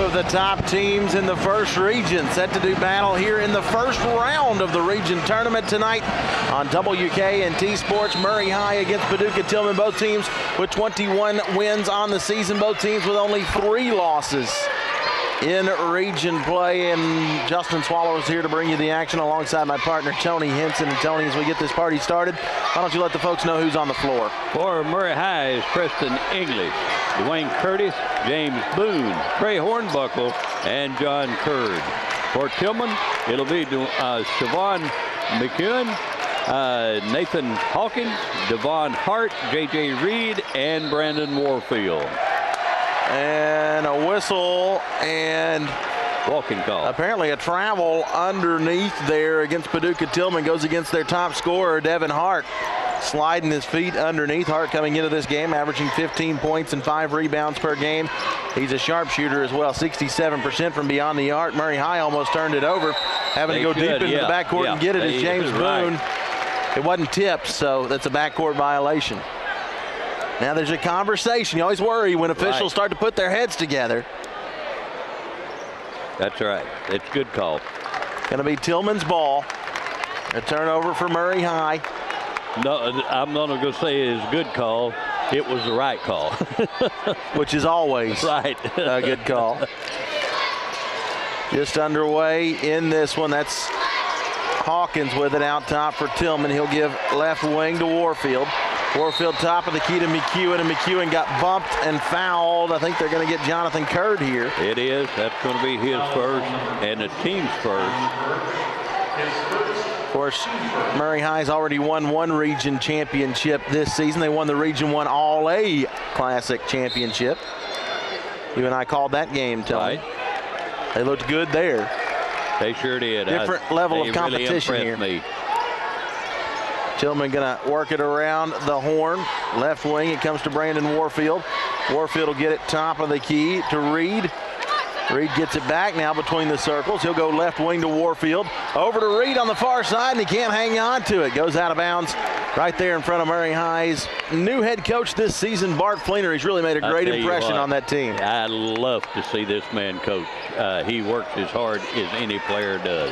of the top teams in the first region set to do battle here in the first round of the region tournament tonight on WKNT Sports. Murray High against Paducah Tillman. Both teams with 21 wins on the season. Both teams with only 3 losses in region play. And Justin Swallow is here to bring you the action alongside my partner Tony Henson. And Tony, as we get this party started, why don't you let the folks know who's on the floor? For Murray High is Preston English, Dwayne Curtis, James Boone, Trey Hornbuckle, and John Curd. For Tillman, it'll be Siobhan McEwen, Nathan Hawkins, Devon Hart, J.J. Reed, and Brandon Warfield. And a whistle and walking call. Apparently a travel underneath there against Paducah Tillman. Goes against their top scorer, Devin Hart. Sliding his feet underneath. Hart coming into this game averaging 15 points and 5 rebounds per game. He's a sharpshooter as well, 67% from beyond the arc. Murray High almost turned it over, having to go deep into the backcourt and get it as James Boone. It wasn't tipped, so that's a backcourt violation. Now there's a conversation. You always worry when officials start to put their heads together. That's right. It's a good call. Going to be Tillman's ball. A turnover for Murray High. No, I'm not going to say it's a good call. It was the right call. Which is always right. A good call. Just underway in this one. That's Hawkins with it out top for Tillman. He'll give left wing to Warfield. Warfield top of the key to McEwen, and McEwen got bumped and fouled. I think they're going to get Jonathan Curd here. It is. That's going to be his first and the team's first. Of course, Murray High's already won 1 region championship this season. They won the Region 1 All-A Classic Championship. You and I called that game, Tony. Right. They looked good there. They sure did. Different level of competition here. Me. Tillman going to work it around the horn. Left wing, it comes to Brandon Warfield. Warfield will get it top of the key to Reed. Reed gets it back now between the circles. He'll go left wing to Warfield. Over to Reed on the far side, and he can't hang on to it. Goes out of bounds right there in front of Murray High's new head coach this season, Bart Fleener. He's really made a great impression on that team. I love to see this man coach. He works as hard as any player does.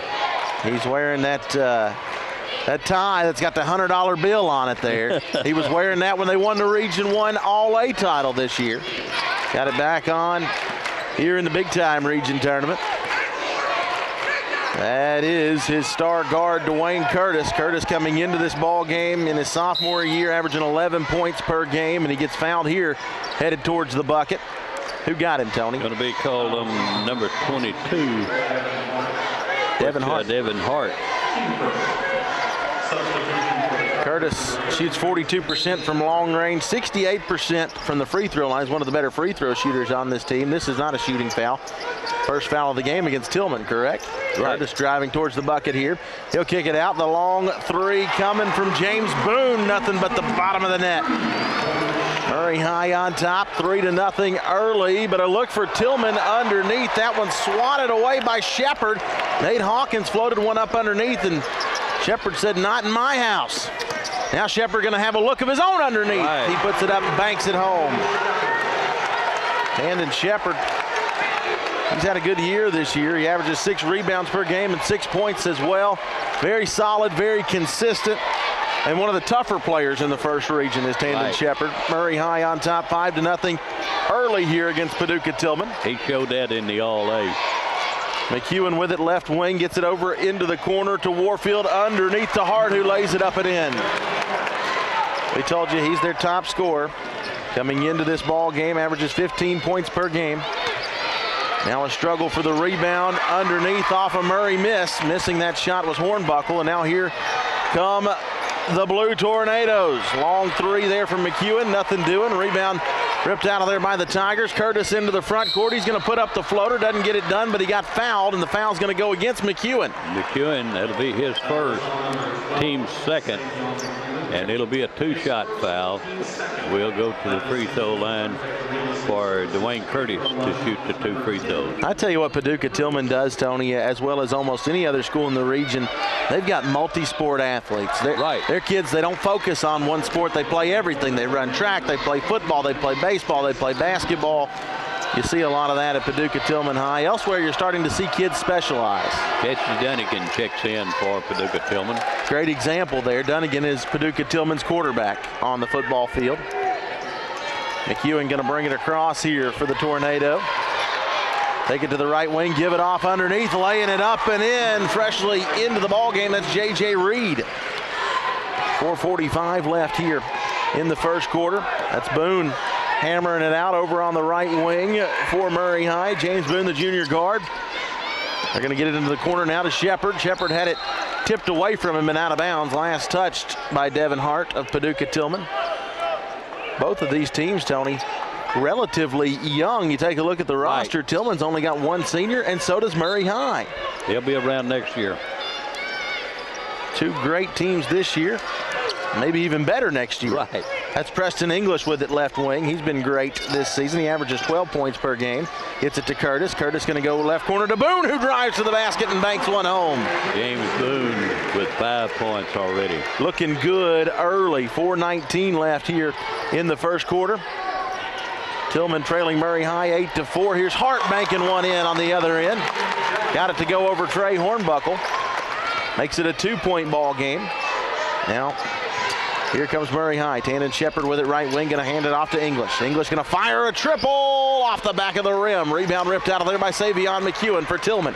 He's wearing that tie that's got the $100 bill on it there. He was wearing that when they won the Region 1 All-A title this year. Got it back on here in the big-time region tournament. That is his star guard, Dwayne Curtis. Curtis coming into this ball game in his sophomore year, averaging 11 points per game, and he gets fouled here, headed towards the bucket. Who got him, Tony? Going to be called number 22. Devin Hart. Devin Hart. Curtis shoots 42% from long range, 68% from the free throw line. He's one of the better free throw shooters on this team. This is not a shooting foul. First foul of the game against Tillman, correct? Right. Curtis driving towards the bucket here. He'll kick it out. The long 3 coming from James Boone. Nothing but the bottom of the net. Murray High on top, 3-0 early, but a look for Tillman underneath. That one swatted away by Shepard. Nate Hawkins floated one up underneath, and Shepard said, "Not in my house." Now Shepard going to have a look of his own underneath. Right. He puts it up and banks it home. Landon Shepard, he's had a good year this year. He averages 6 rebounds per game and 6 points as well. Very solid, very consistent. And one of the tougher players in the first region is Landon Shepard. Murray High on top, 5-0 early here against Paducah Tillman. He showed that in the All-A. McEwen with it left wing, gets it over into the corner to Warfield underneath to Hart, who lays it up and in. We told you he's their top scorer. Coming into this ball game, averages 15 points per game. Now a struggle for the rebound underneath off of Murray miss. Missing that shot was Hornbuckle, and now here come the Blue Tornadoes. Long 3 there from McEwen, nothing doing. Rebound ripped out of there by the Tigers. Curtis into the front court. He's going to put up the floater. Doesn't get it done, but he got fouled, and the foul's going to go against McEwen. McEwen, that'll be his first, team's second, and it'll be a 2-shot foul. We'll go to the free throw line for Dwayne Curtis to shoot the 2 free throws. I tell you what Paducah Tillman does, Tony, as well as almost any other school in the region. They've got multi-sport athletes. They're kids, they don't focus on one sport. They play everything. They run track, they play football, they play baseball, they play basketball. You see a lot of that at Paducah Tillman High. Elsewhere, you're starting to see kids specialize. Ketchy Dunnigan checks in for Paducah Tillman. Great example there. Dunnigan is Paducah Tillman's quarterback on the football field. McEwen going to bring it across here for the Tornado. Take it to the right wing, give it off underneath, laying it up and in, freshly into the ball game. That's J.J. Reed. 4:45 left here in the first quarter. That's Boone hammering it out over on the right wing for Murray High. James Boone, the junior guard. They're going to get it into the corner now to Shepard. Shepard had it tipped away from him and out of bounds. Last touched by Devin Hart of Paducah Tillman. Both of these teams, Tony, relatively young. You take a look at the roster. Right. Tillman's only got one senior, and so does Murray High. They'll be around next year. Two great teams this year, maybe even better next year. Right. That's Preston English with it left wing. He's been great this season. He averages 12 points per game. Gets it to Curtis. Curtis going to go left corner to Boone, who drives to the basket and banks one home. James Boone with 5 points already. Looking good early. 4:19 left here in the first quarter. Tillman trailing Murray High 8-4. Here's Hart banking one in on the other end. Got it to go over Trey Hornbuckle. Makes it a 2-point ball game. Now, here comes Murray High. Tannen Shepard with it right wing, going to hand it off to English. English going to fire a triple off the back of the rim. Rebound ripped out of there by Savion McEwen for Tillman.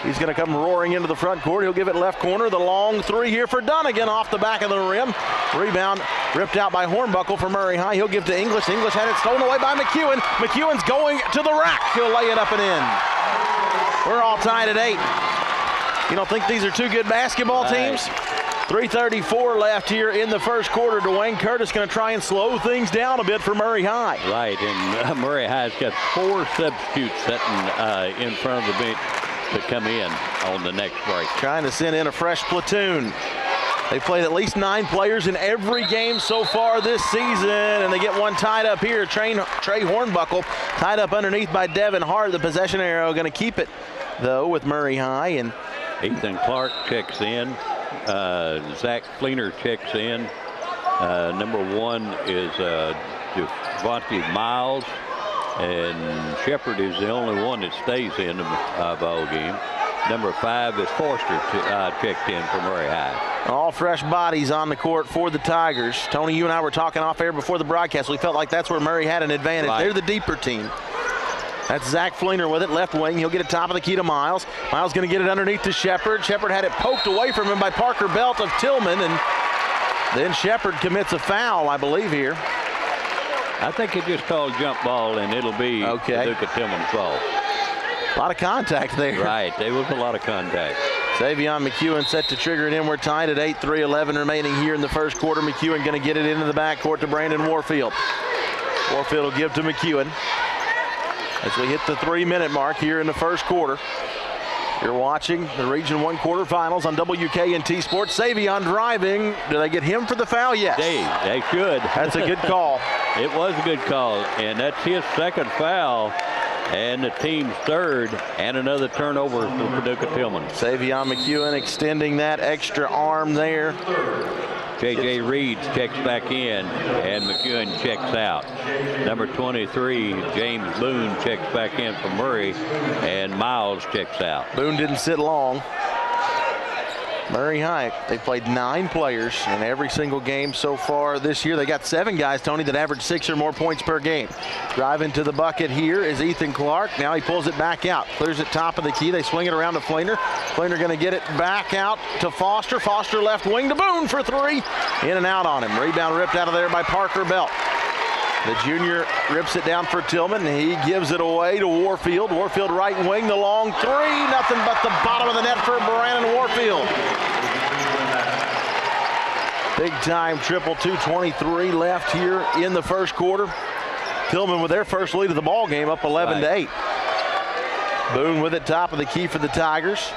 He's going to come roaring into the front court. He'll give it left corner. The long three here for Dunnigan off the back of the rim. Rebound ripped out by Hornbuckle for Murray High. He'll give to English. English had it stolen away by McEwen. McEwen's going to the rack. He'll lay it up and in. We're all tied at 8. You don't think these are two good basketball teams? 3:34 left here in the first quarter. Dwayne Curtis going to try and slow things down a bit for Murray High. Right, and Murray High's got 4 substitutes sitting in front of the bench to come in on the next break. Trying to send in a fresh platoon. They've played at least 9 players in every game so far this season, and they get one tied up here. Trey Hornbuckle tied up underneath by Devin Hart. The possession arrow going to keep it, though, with Murray High. And Ethan Clark checks in. Zach Fleener checks in. Number 1 is Devontae Miles. And Shepard is the only one that stays in the ball game. Number 5 is Forster checked in for Murray High. All fresh bodies on the court for the Tigers. Tony, you and I were talking off air before the broadcast. We felt like that's where Murray had an advantage. Right. They're the deeper team. That's Zach Fleener with it, left wing. He'll get it top of the key to Miles. Miles going to get it underneath to Shepard. Shepard had it poked away from him by Parker Belt of Tillman, and then Shepard commits a foul, I believe, here. I think it just called jump ball, and it'll be Paducah Tillman's ball. A lot of contact there. Right, there was a lot of contact. Savion McEwen set to trigger it in. We're tied at 8, 3:11 remaining here in the first quarter. McEwen going to get it into the backcourt to Brandon Warfield. Warfield will give to McEwen as we hit the 3-minute mark here in the first quarter. You're watching the Region 1 quarterfinals on WKNT Sports. Savion driving. Do they get him for the foul? Yes. They should. That's a good call. It was a good call, and that's his second foul and the team's third, and another turnover for Paducah Tillman. Savion McEwen extending that extra arm there. J.J. Reed checks back in, and McEwen checks out. Number 23, James Boone checks back in for Murray, and Miles checks out. Boone didn't sit long. Murray High, they played 9 players in every single game so far this year. They got 7 guys, Tony, that average 6 or more points per game. Driving to the bucket here is Ethan Clark. Now he pulls it back out, clears it top of the key. They swing it around to Fleener. Fleener going to get it back out to Foster. Foster left wing to Boone for 3. In and out on him. Rebound ripped out of there by Parker Belt. The junior rips it down for Tillman. He gives it away to Warfield. Warfield right wing, the long 3. Nothing but the bottom of the net for Brandon Warfield. Big time triple, 2:23 left here in the first quarter. Tillman with their first lead of the ball game, up 11-8. Boone with it top of the key for the Tigers.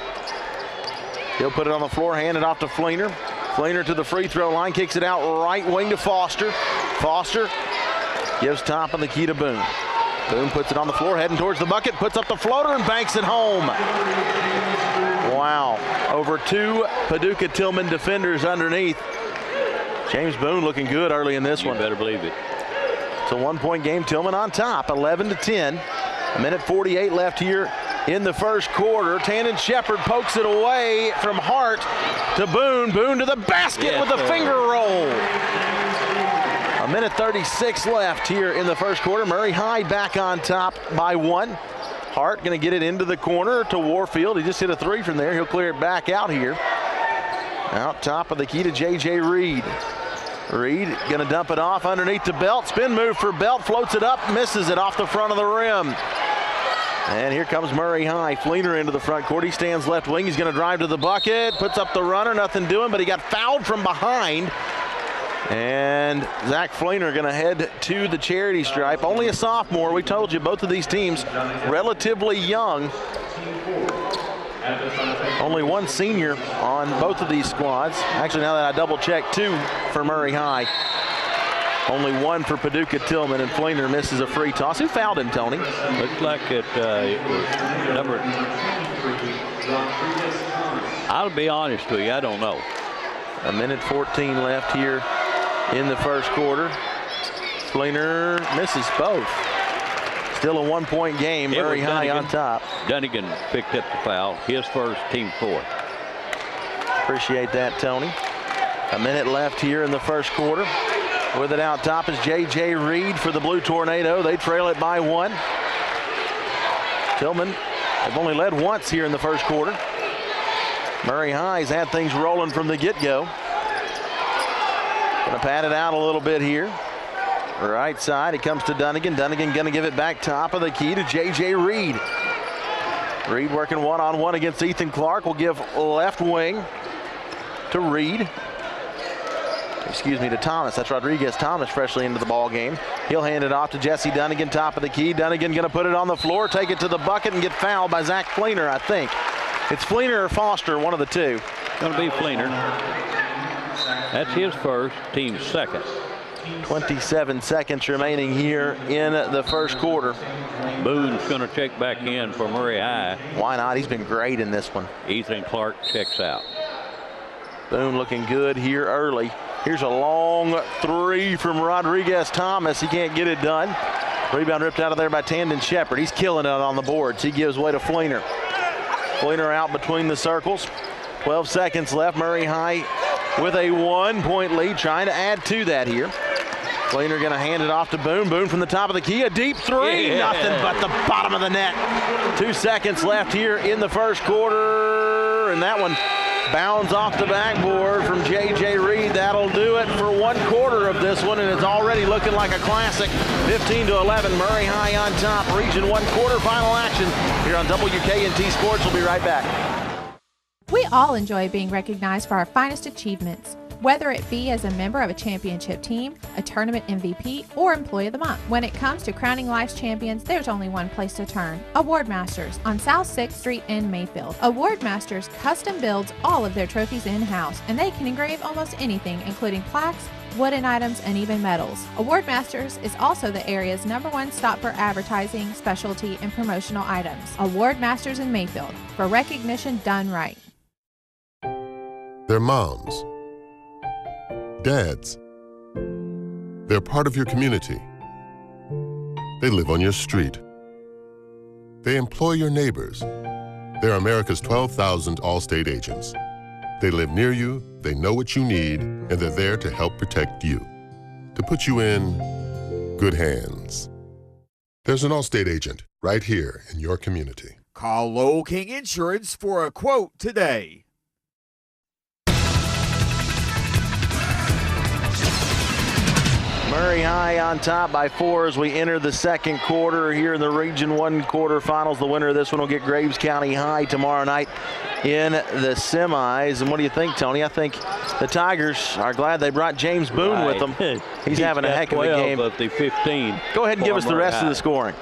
He'll put it on the floor, hand it off to Fleener. Fleener to the free throw line, kicks it out right wing to Foster. Foster gives top of the key to Boone. Boone puts it on the floor, heading towards the bucket, puts up the floater and banks it home. Wow, over 2 Paducah Tillman defenders underneath. James Boone looking good early in this one. You better believe it. It's a 1-point game. Tillman on top, 11-10. A minute 48 left here in the first quarter. Tandon Shepard pokes it away from Hart to Boone. Boone to the basket with a finger roll. A minute 36 left here in the first quarter. Murray High back on top by 1. Hart going to get it into the corner to Warfield. He just hit a 3 from there. He'll clear it back out here. Out top of the key to J.J. Reed. Reed going to dump it off underneath to Belt. Spin move for Belt. Floats it up. Misses it off the front of the rim. And here comes Murray High. Fleener into the front court. He stands left wing. He's going to drive to the bucket. Puts up the runner. Nothing doing, but he got fouled from behind. And Zach Fleener going to head to the charity stripe. Only a sophomore. We told you both of these teams relatively young. Only one senior on both of these squads. Actually, now that I double check, 2 for Murray High. Only 1 for Paducah Tillman, and Fleener misses a free toss. Who fouled him, Tony? Looks like it was number. I'll be honest with you, I don't know. A minute 14 left here in the first quarter. Fleener misses both. Still a 1-point game. Murray High on top. Dunnigan picked up the foul. His first, team 4. Appreciate that, Tony. A minute left here in the first quarter. With it out top is J.J. Reed for the Blue Tornado. They trail it by 1. Tillman have only led once here in the first quarter. Murray High's had things rolling from the get-go. Going to pat it out a little bit here. Right side, it comes to Dunnigan. Dunnigan going to give it back top of the key to J.J. Reed. Reed working one-on-one against Ethan Clark. Will give left wing to Reed. Excuse me, to Thomas. That's Rodriguez Thomas freshly into the ball game. He'll hand it off to Jesse Dunnigan, top of the key. Dunnigan going to put it on the floor, take it to the bucket, and get fouled by Zach Fleener, I think. It's Fleener or Foster, one of the two. Going to be Fleener. That's his first, team's second. 27 seconds remaining here in the first quarter. Boone's going to check back in for Murray High. Why not? He's been great in this one. Ethan Clark checks out. Boone looking good here early. Here's a long 3 from Rodriguez Thomas. He can't get it done. Rebound ripped out of there by Tandon Shepard. He's killing it on the boards. He gives way to Fleener. Fleener out between the circles. 12 seconds left. Murray High with a 1-point lead, trying to add to that here. Fleener going to hand it off to Boone. Boone from the top of the key, a deep 3. Yeah. Nothing but the bottom of the net. 2 seconds left here in the first quarter, and that one bounds off the backboard from J.J. Reed. That'll do it for 1 quarter of this one, and it's already looking like a classic. 15-11, Murray High on top. Region 1 quarterfinal action here on WKNT Sports. We'll be right back. We all enjoy being recognized for our finest achievements, whether it be as a member of a championship team, a tournament MVP, or Employee of the Month. When it comes to crowning life's champions, there's only one place to turn: Award Masters on South 6th Street in Mayfield. Award Masters custom builds all of their trophies in-house, and they can engrave almost anything, including plaques, wooden items, and even medals. Award Masters is also the area's #1 stop for advertising, specialty, and promotional items. Award Masters in Mayfield, for recognition done right. They're moms, dads. They're part of your community. They live on your street. They employ your neighbors. They're America's 12,000 Allstate agents. They live near you, they know what you need, and they're there to help protect you, to put you in good hands. There's an Allstate agent right here in your community. Call Lowell King Insurance for a quote today. Murray High on top by 4 as we enter the second quarter here in the Region 1 quarterfinals. The winner of this one will get Graves County High tomorrow night in the semis. And what do you think, Tony? I think the Tigers are glad they brought James Boone with them. He's having a heck of a game. Of the 15. Go ahead and give us the rest of the scoring.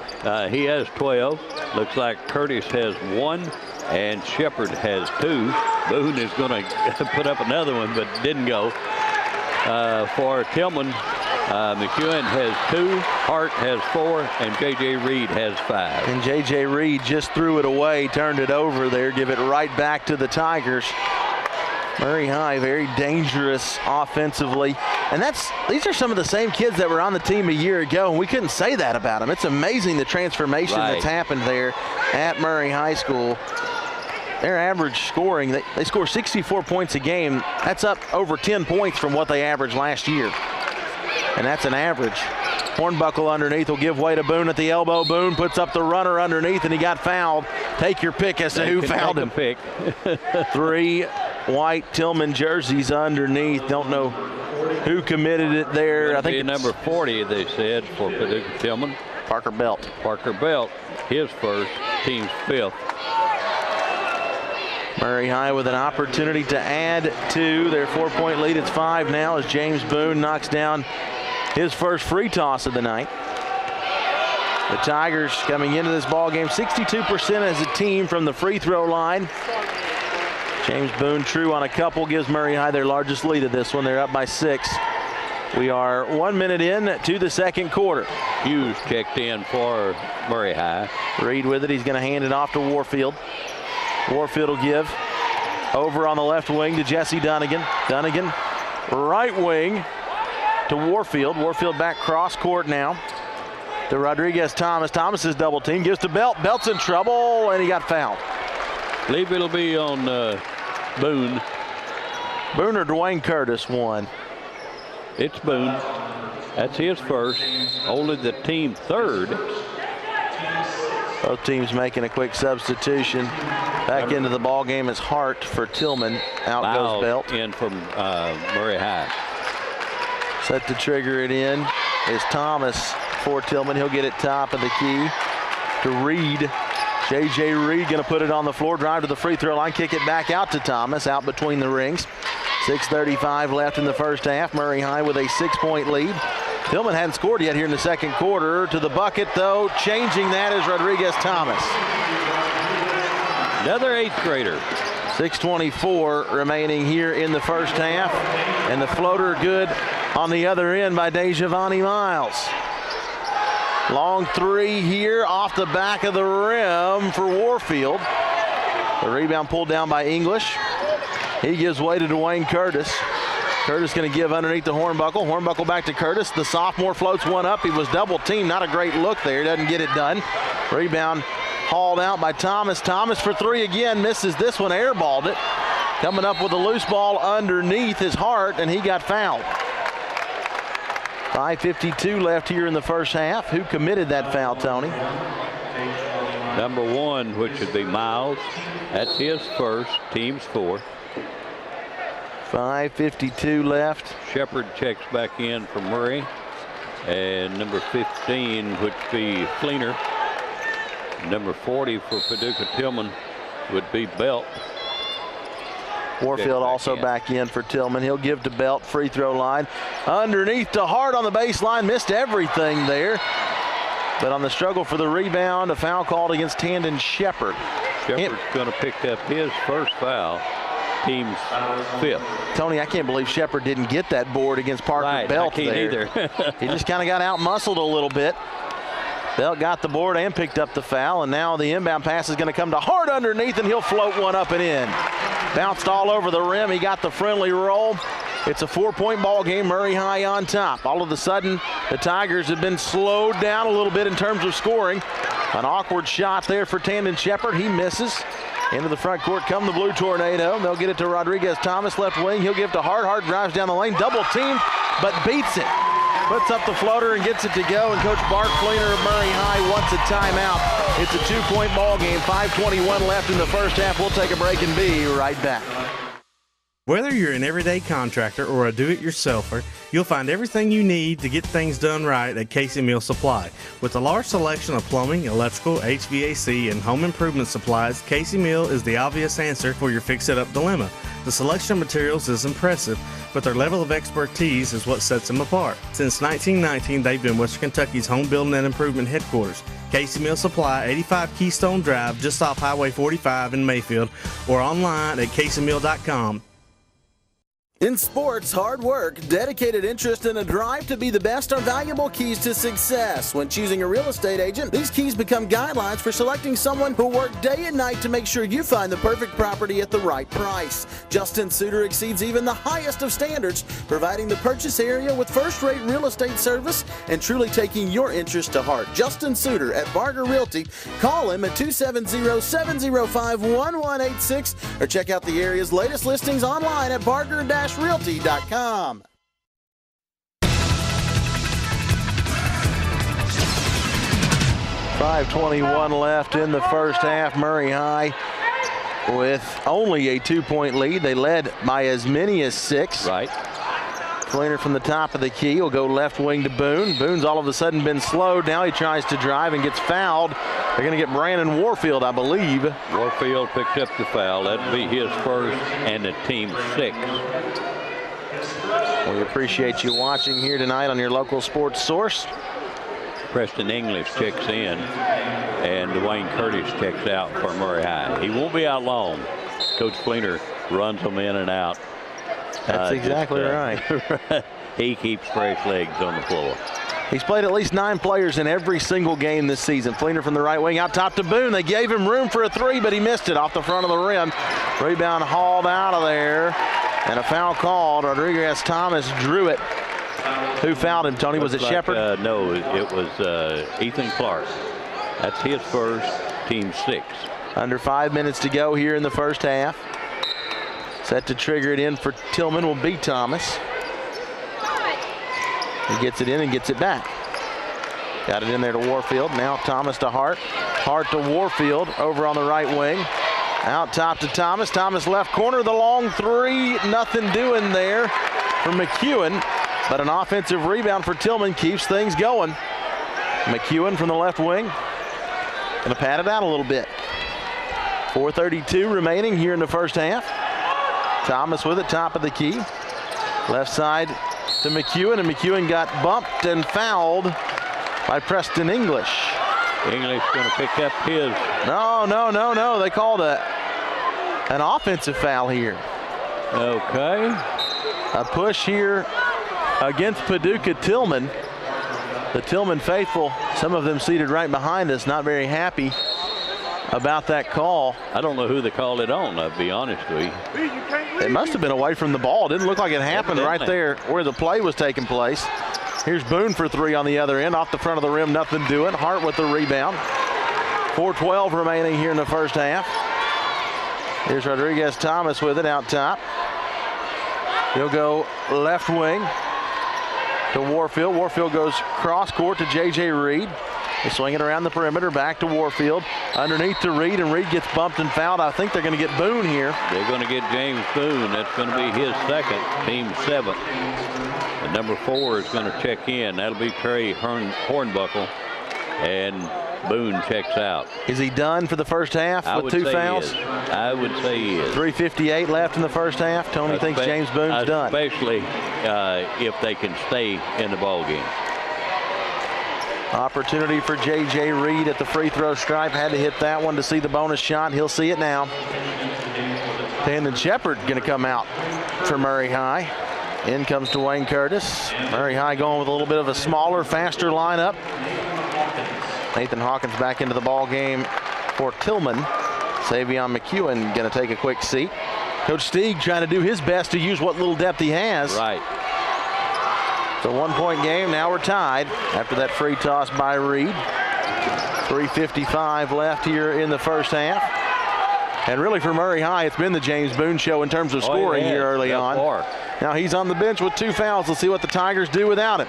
He has 12. Looks like Curtis has 1 and Shepard has 2. Boone is going to put up another one, but didn't go. For Tillman, McEwen has 2, Hart has 4, and J.J. Reed has 5. And J.J. Reed just threw it away, turned it over there, give it right back to the Tigers. Murray High, very dangerous offensively. And these are some of the same kids that were on the team a year ago, and we couldn't say that about them. It's amazing the transformation that's happened there at Murray High School. Their average scoring, they score 64 points a game. That's up over 10 points from what they averaged last year. And that's an average. Hornbuckle underneath will give way to Boone at the elbow. Boone puts up the runner underneath, and he got fouled. Take your pick as to who fouled him. Pick. 3 white Tillman jerseys underneath. Don't know who committed it there. I think it's number 40, they said, for Paducah Tillman. Parker Belt. Parker Belt, his first, team's 5th. Murray High with an opportunity to add to their 4-point lead. It's 5 now as James Boone knocks down his first free toss of the night. The Tigers coming into this ball game 62% as a team from the free throw line. James Boone true on a couple, gives Murray High their largest lead of this one. They're up by 6. We are 1 minute in to the second quarter. Hughes checked in for Murray High. Reed with it. He's going to hand it off to Warfield. Warfield will give over on the left wing to Jesse Dunnigan. Dunnigan right wing to Warfield. Warfield back cross court now to Rodriguez Thomas. Thomas is double team, gives to Belt. Belt's in trouble, and he got fouled. I believe it'll be on Boone. Boone or Dwayne Curtis won. It's Boone. That's his first. Only the team 3rd. Both teams making a quick substitution. Back into the ball game is Hart for Tillman. Out goes Belt. In from Murray High. Set to trigger it in is Thomas for Tillman. He'll get it top of the key to Reed. J.J. Reed going to put it on the floor, drive to the free throw line, kick it back out to Thomas, out between the rings. 6:35 left in the first half. Murray High with a 6-point lead. Tillman hadn't scored yet here in the second quarter. To the bucket, though, changing that is Rodriguez Thomas. Another 8th grader. 6:24 remaining here in the first half. And the floater good on the other end by DeJavani Miles. Long 3 here off the back of the rim for Warfield. The rebound pulled down by English. He gives way to Dwayne Curtis. Curtis going to give underneath the Hornbuckle. Hornbuckle back to Curtis. The sophomore floats one up. He was double teamed. Not a great look there. Doesn't get it done. Rebound hauled out by Thomas. Thomas for 3 again. Misses this one. Airballed it. Coming up with a loose ball underneath his Hart, and he got fouled. 5:52 left here in the first half. Who committed that foul, Tony? Number 1, which would be Miles. That's his first, team's 4. 5:52 left. Shepard checks back in for Murray. And number 15 would be Fleener. Number 40 for Paducah Tillman would be Belt. Warfield also back in for Tillman. He'll give to Belt, free throw line. Underneath to Hart on the baseline. Missed everything there. But on the struggle for the rebound, a foul called against Tandon Shepard. Shepard's going to pick up his first foul. Team's 5th. Tony, I can't believe Shepard didn't get that board against Parker Belt I can't there. either. He just kind of got out-muscled a little bit. Belt got the board and picked up the foul, and now the inbound pass is going to come to Hart underneath, and he'll float one up and in. Bounced all over the rim. He got the friendly roll. It's a 4-point ball game. Murray High on top. All of a sudden, the Tigers have been slowed down a little bit in terms of scoring. An awkward shot there for Tandon Shepard. He misses. Into the front court come the Blue Tornado. They'll get it to Rodriguez Thomas, left wing. He'll give to Hart. Hart drives down the lane, double teamed, but beats it. Puts up the floater and gets it to go, and Coach Bart Fleener of Murray High wants a timeout. It's a 2-point ball game. 5:21 left in the first half. We'll take a break and be right back. Whether you're an everyday contractor or a do-it-yourselfer, you'll find everything you need to get things done right at Casey Mill Supply. With a large selection of plumbing, electrical, HVAC, and home improvement supplies, Casey Mill is the obvious answer for your fix-it-up dilemma. The selection of materials is impressive, but their level of expertise is what sets them apart. Since 1919, they've been Western Kentucky's home building and improvement headquarters. Casey Mill Supply, 85 Keystone Drive, just off Highway 45 in Mayfield, or online at CaseyMill.com. In sports, hard work, dedicated interest, and a drive to be the best are valuable keys to success. When choosing a real estate agent, these keys become guidelines for selecting someone who will work day and night to make sure you find the perfect property at the right price. Justin Suter exceeds even the highest of standards, providing the purchase area with first-rate real estate service and truly taking your interest to heart. Justin Suter at Barger Realty. Call him at 270-705-1186 or check out the area's latest listings online at barger-realty.com. 5:21 left in the first half. Murray High with only a 2-point lead. They led by as many as 6. Right. Fleener from the top of the key will go left wing to Boone. Boone's all of a sudden been slowed. Now he tries to drive and gets fouled. They're going to get Brandon Warfield, I believe. Warfield picked up the foul. That'd be his first and the team's 6th. We appreciate you watching here tonight on your local sports source. Preston English checks in, and Dwayne Curtis checks out for Murray High. He won't be out long. Coach Fleener runs them in and out. That's exactly right. He keeps fresh legs on the floor. He's played at least 9 players in every single game this season. Fleener from the right wing out top to Boone. They gave him room for a 3, but he missed it off the front of the rim. Rebound hauled out of there, and a foul called. Rodriguez Thomas drew it. Who fouled him, Tony? Was it Shepard? No, it was Ethan Clark. That's his first, team 6. Under 5 minutes to go here in the first half. Set to trigger it in for Tillman will be Thomas. He gets it in and gets it back. Got it in there to Warfield. Now Thomas to Hart. Hart to Warfield over on the right wing. Out top to Thomas. Thomas left corner. The long 3. Nothing doing there for McEwen. But an offensive rebound for Tillman keeps things going. McEwen from the left wing. Going to pad it out a little bit. 4:32 remaining here in the first half. Thomas with it, top of the key. Left side to McEwen, and McEwen got bumped and fouled by Preston English. English going to pick up his. No. They called an offensive foul here. Okay. A push here against Paducah Tillman. The Tillman faithful, some of them seated right behind us, not very happy about that call. I don't know who they called it on, I'll be honest with you. It must have been away from the ball. It didn't look like it happened right there where the play was taking place. Here's Boone for 3 on the other end. Off the front of the rim, nothing doing. Hart with the rebound. 4:12 remaining here in the first half. Here's Rodriguez Thomas with it out top. He'll go left wing to Warfield. Warfield goes cross court to J.J. Reed. They swing it around the perimeter, back to Warfield. Underneath to Reed, and Reed gets bumped and fouled. I think they're going to get Boone here. They're going to get James Boone. That's going to be his 2nd, team 7th. And number 4 is going to check in. That'll be Trey Hornbuckle. And Boone checks out. Is he done for the first half with 2 fouls? I would say he is. 3:58 left in the first half. Tony thinks James Boone's done. Especially if they can stay in the ball game. Opportunity for J.J. Reed at the free throw stripe. Had to hit that one to see the bonus shot. He'll see it now. Landon Shepard going to come out for Murray High. In comes Dwayne Curtis. Murray High going with a little bit of a smaller, faster lineup. Nathan Hawkins back into the ball game for Tillman. Savion McEwen going to take a quick seat. Coach Stieg trying to do his best to use what little depth he has. Right. It's a 1-point game. Now we're tied after that free toss by Reed. 3:55 left here in the first half. And really for Murray High, it's been the James Boone show in terms of scoring here early on. Now he's on the bench with 2 fouls. Let's see what the Tigers do without him.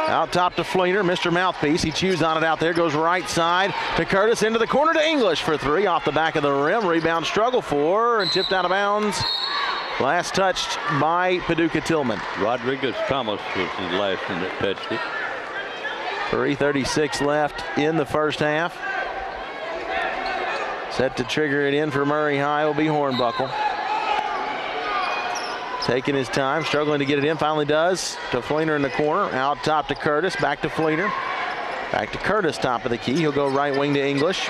Out top to Fleener, Mr. Mouthpiece. He chews on it out there, goes right side to Curtis, into the corner to English for 3 off the back of the rim. Rebound struggle for and tipped out of bounds. Last touched by Paducah Tillman. Rodriguez Thomas was the last one that touched it. 3:36 left in the first half. Set to trigger it in for Murray High will be Hornbuckle. Taking his time, struggling to get it in, finally does. To Fleener in the corner, out top to Curtis, back to Fleener. Back to Curtis, top of the key. He'll go right wing to English.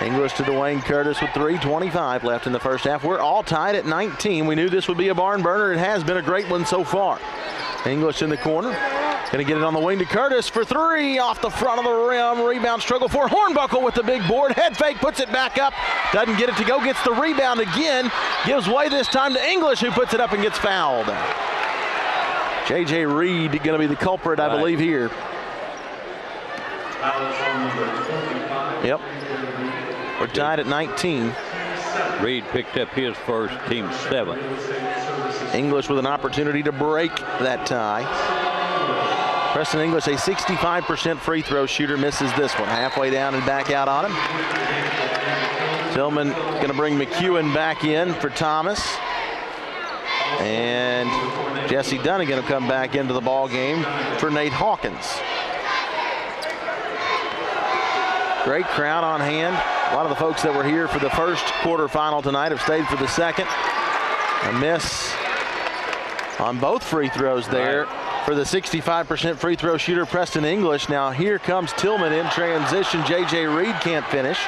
English to Dwayne Curtis with 3:25 left in the first half. We're all tied at 19. We knew this would be a barn burner. It has been a great one so far. English in the corner. Going to get it on the wing to Curtis for three off the front of the rim. Rebound struggle for Hornbuckle with the big board. Head fake, puts it back up. Doesn't get it to go. Gets the rebound again. Gives way this time to English, who puts it up and gets fouled. J.J. Reed going to be the culprit, I believe, here. Yep. We're tied at 19. Reed picked up his first, team 7. English with an opportunity to break that tie. Preston English, a 65% free throw shooter, misses this one. Halfway down and back out on him. Tillman going to bring McEwen back in for Thomas. And Jesse Dunnigan will come back into the ball game for Nate Hawkins. Great crowd on hand. A lot of the folks that were here for the first quarterfinal tonight have stayed for the second. A miss on both free throws there for the 65% free throw shooter Preston English. Now here comes Tillman in transition. J.J. Reed can't finish.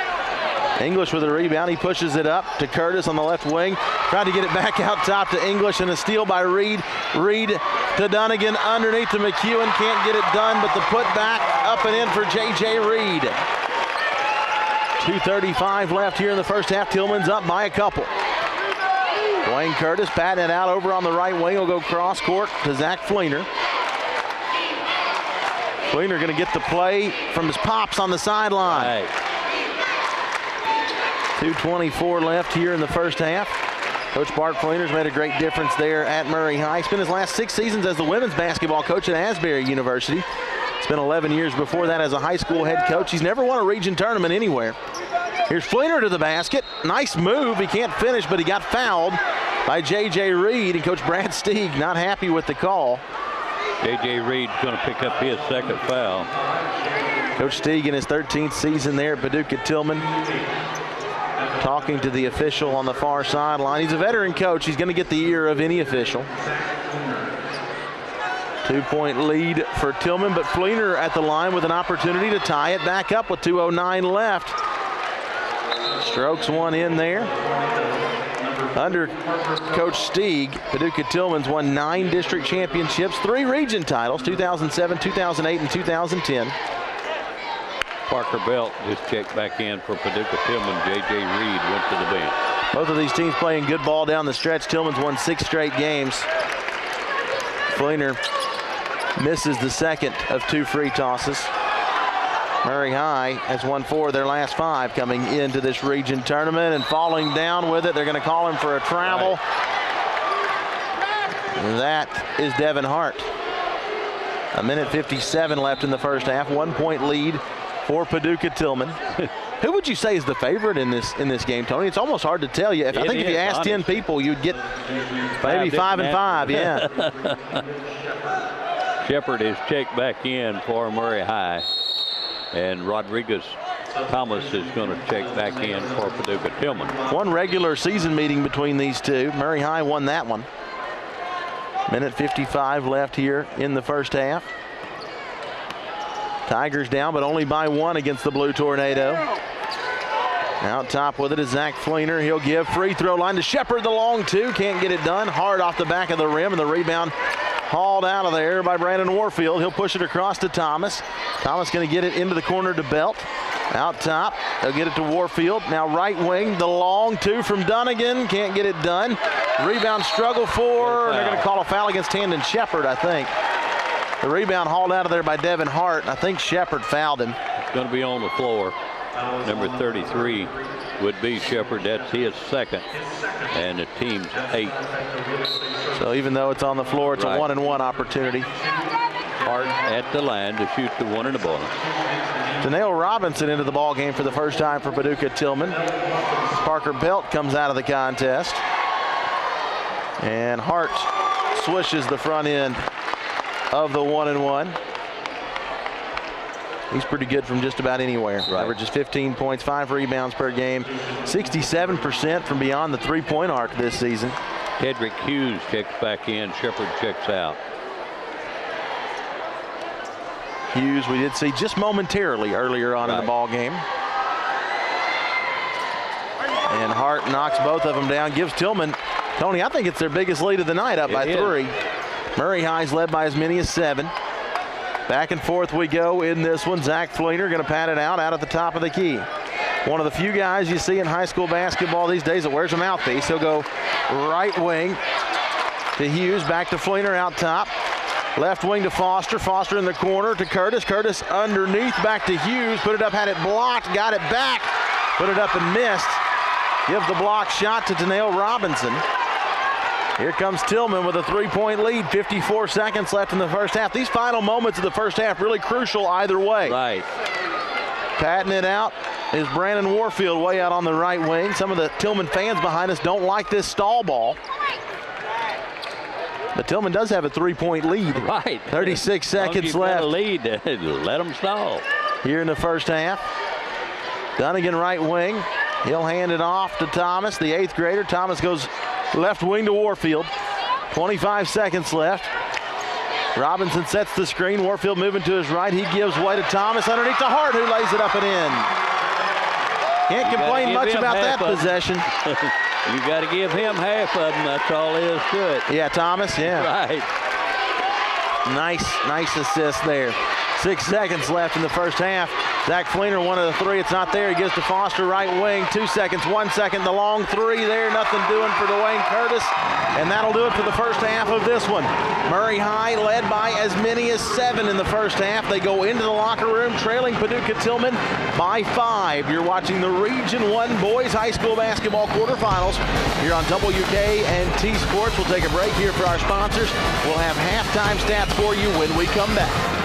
English with a rebound. He pushes it up to Curtis on the left wing. Tried to get it back out top to English, and a steal by Reed. Reed to Dunnigan underneath to McEwen. Can't get it done, but the put back up and in for J.J. Reed. 2:35 left here in the first half. Tillman's up by a couple. Dwayne Curtis batting it out over on the right wing. Will go cross court to Zach Fleener. Fleener going to get the play from his pops on the sideline. 2:24 left here in the first half. Coach Bart Fleener's made a great difference there at Murray High. Spent his last 6 seasons as the women's basketball coach at Asbury University. Spent 11 years before that as a high school head coach. He's never won a region tournament anywhere. Here's Fleener to the basket. Nice move. He can't finish, but he got fouled by J.J. Reed, and Coach Brad Stieg not happy with the call. J.J. Reed's going to pick up his second foul. Coach Stieg in his 13th season there at Paducah Tillman, talking to the official on the far sideline. He's a veteran coach. He's going to get the ear of any official. 2-point lead for Tillman, but Fleener at the line with an opportunity to tie it back up with 2:09 left. Strokes one in there. Under Coach Stieg, Paducah Tillman's won 9 district championships, 3 region titles, 2007, 2008, and 2010. Parker Belt just checked back in for Paducah Tillman. J.J. Reed went to the bench. Both of these teams playing good ball down the stretch. Tillman's won 6 straight games. Fleener misses the second of 2 free tosses. Murray High has won 4 of their last 5 coming into this region tournament, and falling down with it, they're going to call him for a travel. That is Devin Hart. 1:57 left in the first half. 1-point lead for Paducah Tillman. Who would you say is the favorite in this game, Tony? It's almost hard to tell you. I think if you asked 10 people, you'd get maybe 5 and 5. Yeah. Shepard is checked back in for Murray High, and Rodriguez Thomas is going to check back in for Paducah Tillman. One regular season meeting between these two. Murray High won that one. 1:55 left here in the first half. Tigers down, but only by 1 against the Blue Tornado. Out top with it is Zach Fleener. He'll give free throw line to Shepard, the long 2. Can't get it done. Hard off the back of the rim, and the rebound hauled out of there by Brandon Warfield. He'll push it across to Thomas. Thomas going to get it into the corner to Belt. Out top, they'll get it to Warfield. Now right wing, the long 2 from Dunnigan. Can't get it done. Rebound struggle for, they're going to call a foul against Tandon Shepard, I think. The rebound hauled out of there by Devin Hart. I think Shepard fouled him. It's going to be on the floor. Number 33 would be Shepard. That's his second, and the team's 8. So even though it's on the floor, it's a 1-and-1 opportunity. Hart at the line to shoot the 1 and a bonus. Danelle Robinson into the ball game for the first time for Paducah Tillman. Parker Belt comes out of the contest, and Hart swishes the front end of the 1-and-1. He's pretty good from just about anywhere. Averages 15 points, 5 rebounds per game, 67% from beyond the 3-point arc this season. Hedrick Hughes checks back in. Shepard checks out. Hughes we did see just momentarily earlier on in the ball game. And Hart knocks both of them down, gives Tillman, Tony, I think it's their biggest lead of the night, up by 3. Murray High's led by as many as 7. Back and forth we go in this one. Zach Fleener going to pat it out at the top of the key. One of the few guys you see in high school basketball these days that wears a mouthpiece. He'll go right wing to Hughes, back to Fleener out top. Left wing to Foster. Foster in the corner to Curtis. Curtis underneath, back to Hughes. Put it up, had it blocked, got it back. Put it up and missed. Give the block shot to Danail Robinson. Here comes Tillman with a 3-point lead. 54 seconds left in the first half. These final moments of the first half really crucial either way. Right. Patting it out is Brandon Warfield way out on the right wing. Some of the Tillman fans behind us don't like this stall ball. But Tillman does have a 3-point lead. Right. 36 seconds left. Got a lead. Let them stall. Here in the first half. Dunnigan right wing. He'll hand it off to Thomas, the 8th grader. Thomas goes left wing to Warfield. 25 seconds left. Robinson sets the screen. Warfield moving to his right. He gives way to Thomas underneath to Hart, who lays it up and in. Can't complain much about that possession. You got to give him half of them. That's all there is to it. Yeah, Thomas, yeah. Right. Nice assist there. 6 seconds left in the first half. Zach Fleener, 1 of the 3. It's not there. He gives to Foster right wing. 2 seconds, 1 second. The long 3 there. Nothing doing for Dwayne Curtis. And that'll do it for the first half of this one. Murray High led by as many as 7 in the first half. They go into the locker room trailing Paducah Tillman by 5. You're watching the Region 1 Boys High School Basketball quarterfinals here on WK and T Sports. We'll take a break here for our sponsors. We'll have halftime stats for you when we come back.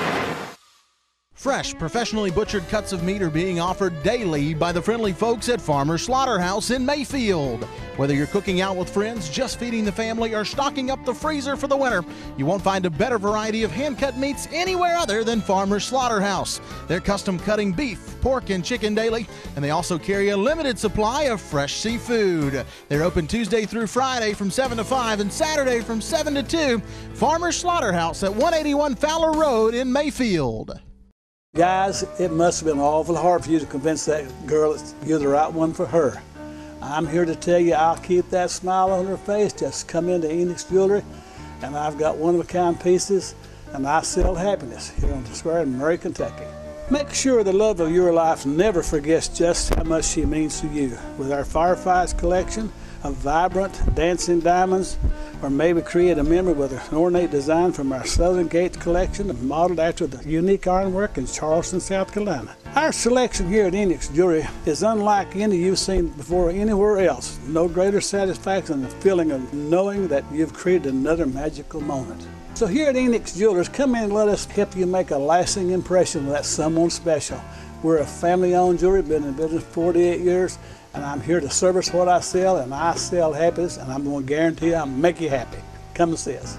Fresh, professionally butchered cuts of meat are being offered daily by the friendly folks at Farmer Slaughterhouse in Mayfield. Whether you're cooking out with friends, just feeding the family, or stocking up the freezer for the winter, you won't find a better variety of hand-cut meats anywhere other than Farmer Slaughterhouse. They're custom cutting beef, pork, and chicken daily, and they also carry a limited supply of fresh seafood. They're open Tuesday through Friday from 7 to 5 and Saturday from 7 to 2. Farmer Slaughterhouse at 181 Fowler Road in Mayfield. Guys, it must have been awful hard for you to convince that girl that you're the right one for her. I'm here to tell you I'll keep that smile on her face. Just come into Enix Jewelry, and I've got one-of-a-kind pieces, and I sell happiness here on the square in Murray, Kentucky. Make sure the love of your life never forgets just how much she means to you. With our Firefights collection of vibrant, dancing diamonds, or maybe create a memory with an ornate design from our Southern Gates collection modeled after the unique ironwork in Charleston, South Carolina. Our selection here at Enix Jewelry is unlike any you've seen before anywhere else. No greater satisfaction than the feeling of knowing that you've created another magical moment. So here at Enix Jewelers, come in and let us help you make a lasting impression with that someone special. We're a family-owned jewelry, been in business 48 years, and I'm here to service what I sell, and I sell happiness, and I'm going to guarantee I'll make you happy. Come and see us.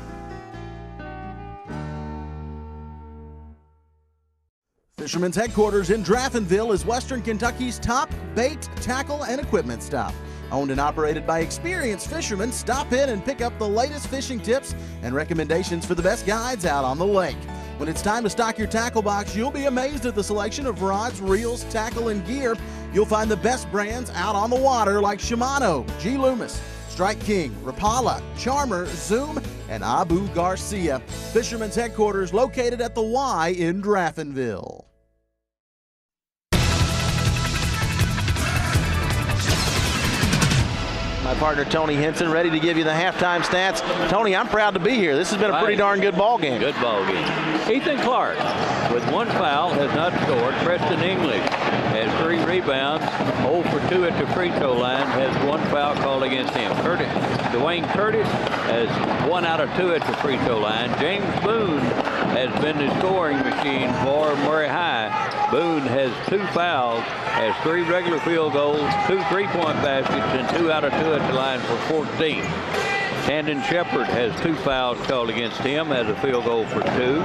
Fisherman's headquarters in Draftonville is Western Kentucky's top bait, tackle, and equipment stop. Owned and operated by experienced fishermen, stop in and pick up the latest fishing tips and recommendations for the best guides out on the lake. When it's time to stock your tackle box, you'll be amazed at the selection of rods, reels, tackle, and gear. You'll find the best brands out on the water like Shimano, G. Loomis, Strike King, Rapala, Charmer, Zoom, and Abu Garcia. Fisherman's headquarters located at the Y in Draftonville. My partner Tony Henson ready to give you the halftime stats. Tony, I'm proud to be here. This has been a pretty darn good ball game. Good ball game. Ethan Clark, with 1 foul, has not scored. Preston English has 3 rebounds, 0 for 2 at the free throw line, has 1 foul called against him. Dwayne Curtis has 1 out of 2 at the free throw line. James Boone has been the scoring machine for Murray High. Boone has 2 fouls, has 3 regular field goals, 2 3-point baskets, and 2 out of 2 at the line for 14. Tandon Shepard has 2 fouls called against him, has a field goal for 2.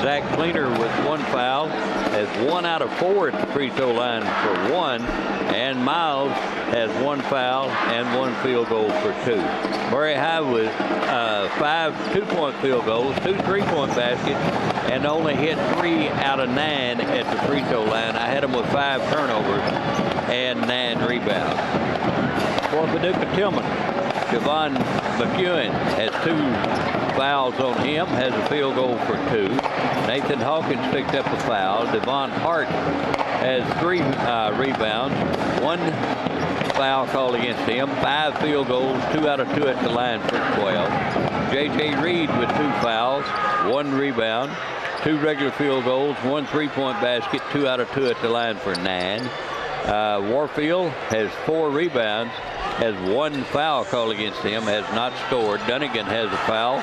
Zach Fleener with 1 foul, has 1 out of 4 at the free throw line for 1. And Miles has 1 foul and 1 field goal for 2. Murray High with 5 2-point field goals, 2 3-point baskets, and only hit 3 out of 9 at the free throw line. I had them with 5 turnovers and 9 rebounds. For Paducah Tillman, Javon McEwen has 2 fouls on him, has a field goal for 2. Nathan Hawkins picked up a foul. Devon Hart has 3 rebounds, 1 foul called against him, 5 field goals, 2 out of 2 at the line for 12. J.J. Reed with 2 fouls, 1 rebound, 2 regular field goals, 1 3-point basket, 2 out of 2 at the line for 9. Warfield has 4 rebounds, has 1 foul called against him, has not scored. Dunnigan has a foul,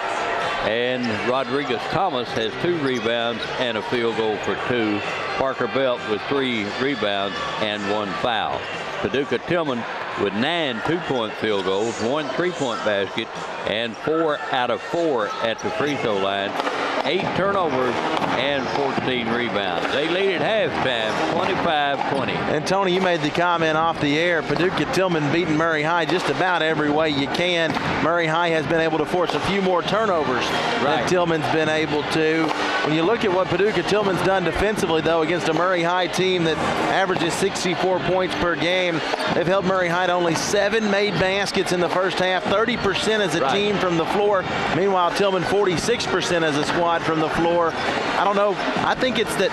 and Rodriguez Thomas has 2 rebounds and a field goal for 2. Parker Belt with 3 rebounds and 1 foul. Paducah Tillman with 9 2-point field goals, 1 3-point basket, and 4 out of 4 at the free throw line. 8 turnovers and 14 rebounds. They lead at halftime, 25-20. And Tony, you made the comment off the air. Paducah Tillman beating Murray High just about every way you can. Murray High has been able to force a few more turnovers than Tillman's been able to. When you look at what Paducah Tillman's done defensively, though, against a Murray High team that averages 64 points per game, they've held Murray High to only 7 made baskets in the first half, 30% as a team from the floor. Meanwhile, Tillman 46% as a squad from the floor. I don't know. I think it's that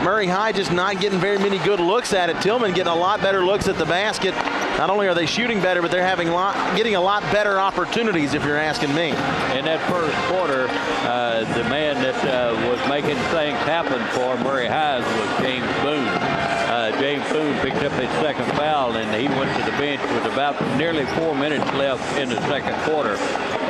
Murray High just not getting very many good looks at it. Tillman getting a lot better looks at the basket. Not only are they shooting better, but they're getting a lot better opportunities, if you're asking me. In that first quarter, the man that was making things happen for Murray High was James Boone. James Boone picked up his 2nd foul, and he went to the bench with about nearly 4 minutes left in the 2nd quarter.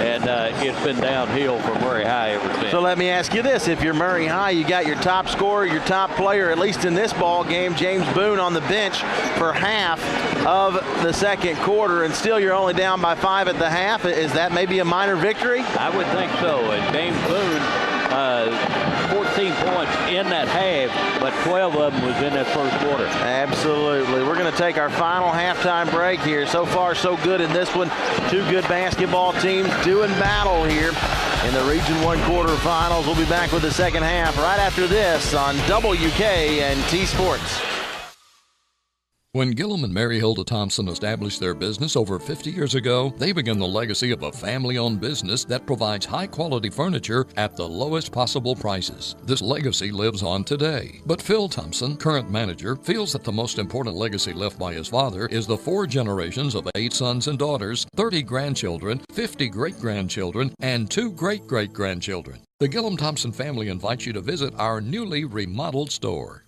And it's been downhill for Murray High ever since. So let me ask you this. If you're Murray High, you got your top scorer, your top player, at least in this ball game, James Boone, on the bench for half of the 2nd quarter, and still you're only down by 5 at the half. Is that maybe a minor victory? I would think so. And James Boone, 14 points in that half, but 12 of them was in that first quarter. Absolutely. We're going to take our final halftime break here. So far, so good in this one. 2 good basketball teams doing battle here in the Region 1 quarterfinals. We'll be back with the second half right after this on WK and T Sports. When Gillum and Mary Hilda Thompson established their business over 50 years ago, they began the legacy of a family-owned business that provides high-quality furniture at the lowest possible prices. This legacy lives on today. But Phil Thompson, current manager, feels that the most important legacy left by his father is the 4 generations of 8 sons and daughters, 30 grandchildren, 50 great-grandchildren, and 2 great-great-grandchildren. The Gillum Thompson family invites you to visit our newly remodeled store.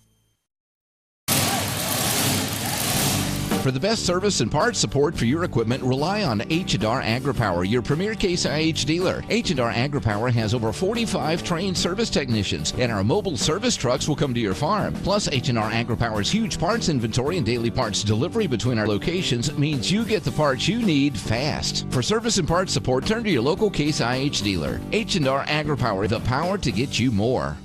For the best service and parts support for your equipment, rely on H&R AgriPower, your premier Case IH dealer. H&R AgriPower has over 45 trained service technicians, and our mobile service trucks will come to your farm. Plus, H&R AgriPower's huge parts inventory and daily parts delivery between our locations means you get the parts you need fast. For service and parts support, turn to your local Case IH dealer. H&R AgriPower, the power to get you more.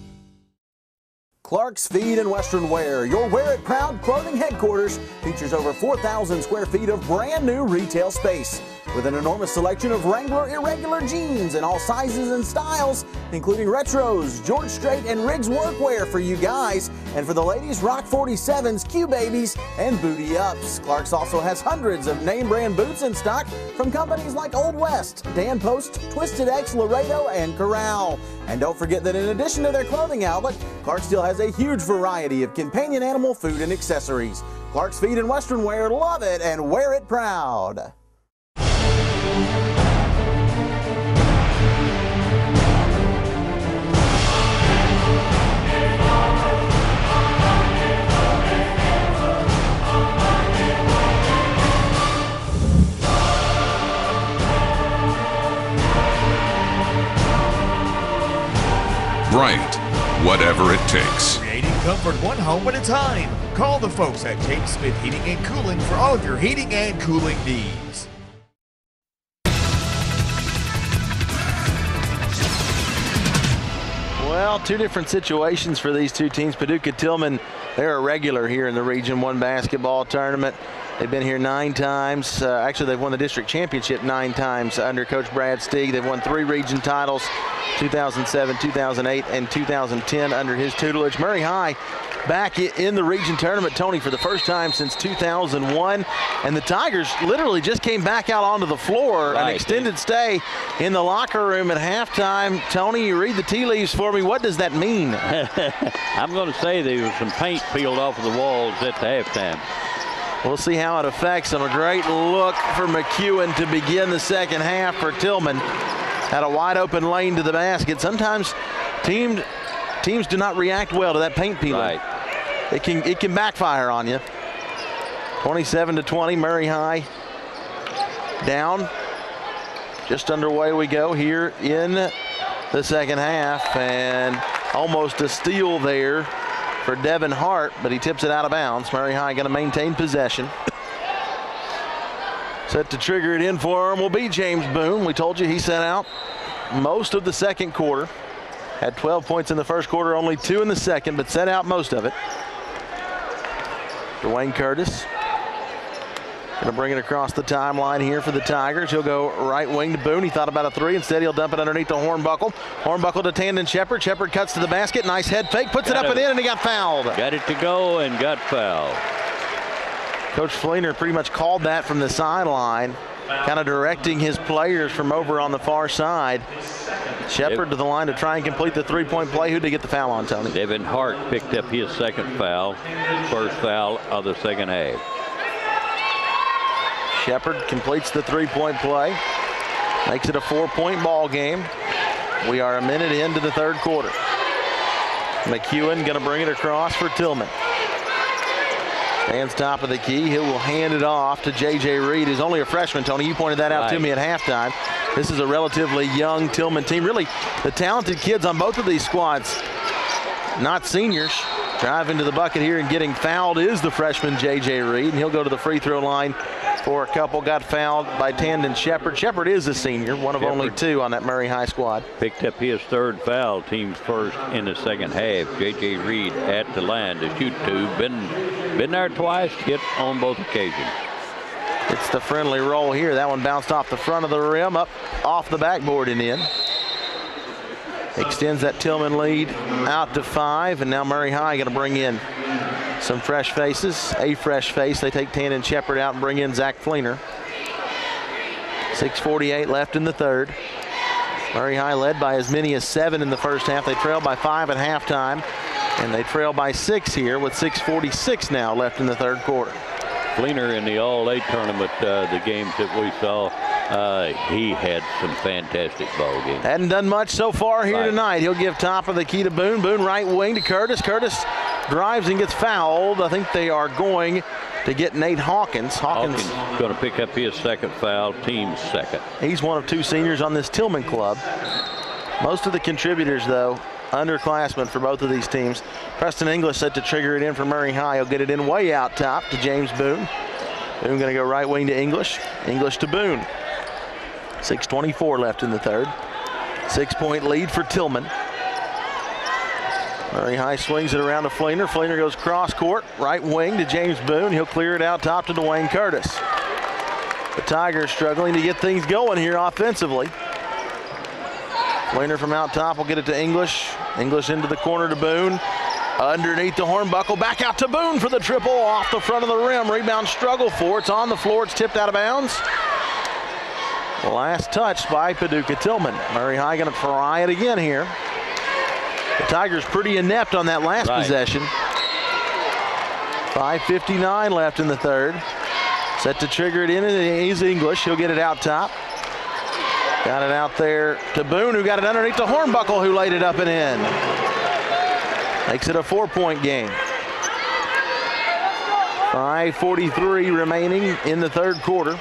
Clark's Feed and Western Wear, your Wear It Proud clothing headquarters, features over 4,000 square feet of brand new retail space. With an enormous selection of Wrangler irregular jeans in all sizes and styles, including retros, George Strait, and Riggs workwear for you guys. And for the ladies, Rock 47s, Q Babies, and Booty Ups. Clark's also has hundreds of name brand boots in stock from companies like Old West, Dan Post, Twisted X, Laredo, and Corral. And don't forget that in addition to their clothing outlet, Clark still has a huge variety of companion animal food and accessories. Clark's Feed and Western Wear, love it and wear it proud. Bright, whatever it takes. Creating comfort one home at a time. Call the folks at James Smith Heating and Cooling for all of your heating and cooling needs. Well, 2 different situations for these 2 teams. Paducah Tillman, they're a regular here in the Region 1 basketball tournament. They've been here 9 times. Actually, they've won the district championship 9 times under Coach Brad Stieg. They've won 3 region titles, 2007, 2008, and 2010 under his tutelage. Murray High back in the region tournament, Tony, for the first time since 2001. And the Tigers literally just came back out onto the floor, an extended stay in the locker room at halftime. Tony, you read the tea leaves for me. What does that mean? I'm going to say there was some paint peeled off of the walls at the halftime. We'll see how it affects them. A great look for McEwen to begin the second half for Tillman. Had a wide open lane to the basket. Sometimes teams do not react well to that paint peeling. Right. It can backfire on you. 27-20, Murray High down. Just underway we go here in the second half, and almost a steal there for Devin Hart, but he tips it out of bounds. Murray High going to maintain possession. Set to trigger it in for him will be James Boone. We told you he set out most of the second quarter. Had 12 points in the first quarter, only 2 in the second, but set out most of it. Dwayne Curtis going to bring it across the timeline here for the Tigers. He'll go right wing to Boone. He thought about a 3. Instead, he'll dump it underneath to Hornbuckle. Hornbuckle to Tandon Shepard. Shepard cuts to the basket. Nice head fake. Puts it up and in, and he got fouled. Got it to go and got fouled. Coach Fleener pretty much called that from the sideline, kind of directing his players from over on the far side. Shepard to the line to try and complete the three-point play. Who'd they get the foul on, Tony? Devin Hart picked up his second foul, first foul of the second half. Shepard completes the three-point play, makes it a 4-point ball game. We are a minute into the third quarter. McEwen going to bring it across for Tillman. Stands top of the key. He will hand it off to J.J. Reed, who's only a freshman. Tony, you pointed that out to me at halftime. This is a relatively young Tillman team. Really, the talented kids on both of these squads, not seniors. Drive into the bucket here and getting fouled is the freshman J.J. Reed, and he'll go to the free throw line for a couple. Got fouled by Tandon Shepard. Shepard is a senior, one of only 2 on that Murray High squad. Picked up his third foul, team's first in the second half. J.J. Reed at the line to shoot 2. Been there twice, hit on both occasions. It's the friendly roll here. That one bounced off the front of the rim, up off the backboard and in. Extends that Tillman lead out to 5, and now Murray High going to bring in some fresh faces. A fresh face. They take Tandon Shepard out and bring in Zach Fleener. 6:48 left in the third. Murray High led by as many as 7 in the first half. They trailed by 5 at halftime, and they trail by 6 here with 6:46 now left in the third quarter. Fleener in the All-A tournament, the games that we saw, he had some fantastic ball games. Hadn't done much so far here tonight. He'll give top of the key to Boone. Boone right wing to Curtis. Curtis drives and gets fouled. I think they are going to get Nate Hawkins. Hawkins going to pick up his second foul, team's second. He's one of 2 seniors on this Tillman club. Most of the contributors, though, underclassmen for both of these teams. Preston English set to trigger it in for Murray High. He'll get it in way out top to James Boone. Boone going to go right wing to English. English to Boone. 6:24 left in the third. 6-point lead for Tillman. Murray High swings it around to Fleener. Fleener goes cross court, right wing to James Boone. He'll clear it out top to Dwayne Curtis. The Tigers struggling to get things going here offensively. Fleener from out top will get it to English. English into the corner to Boone. Underneath the Hornbuckle, back out to Boone for the triple off the front of the rim. Rebound struggle for. It's on the floor. It's tipped out of bounds. Last touch by Paducah Tillman. Murray High going to try it again here. The Tigers pretty inept on that last possession. 5:59 left in the third. Set to trigger it in, and he's English. He'll get it out top. Got it out there to Boone, who got it underneath to Hornbuckle, who laid it up and in. Makes it a 4-point game. 5:43 remaining in the third quarter.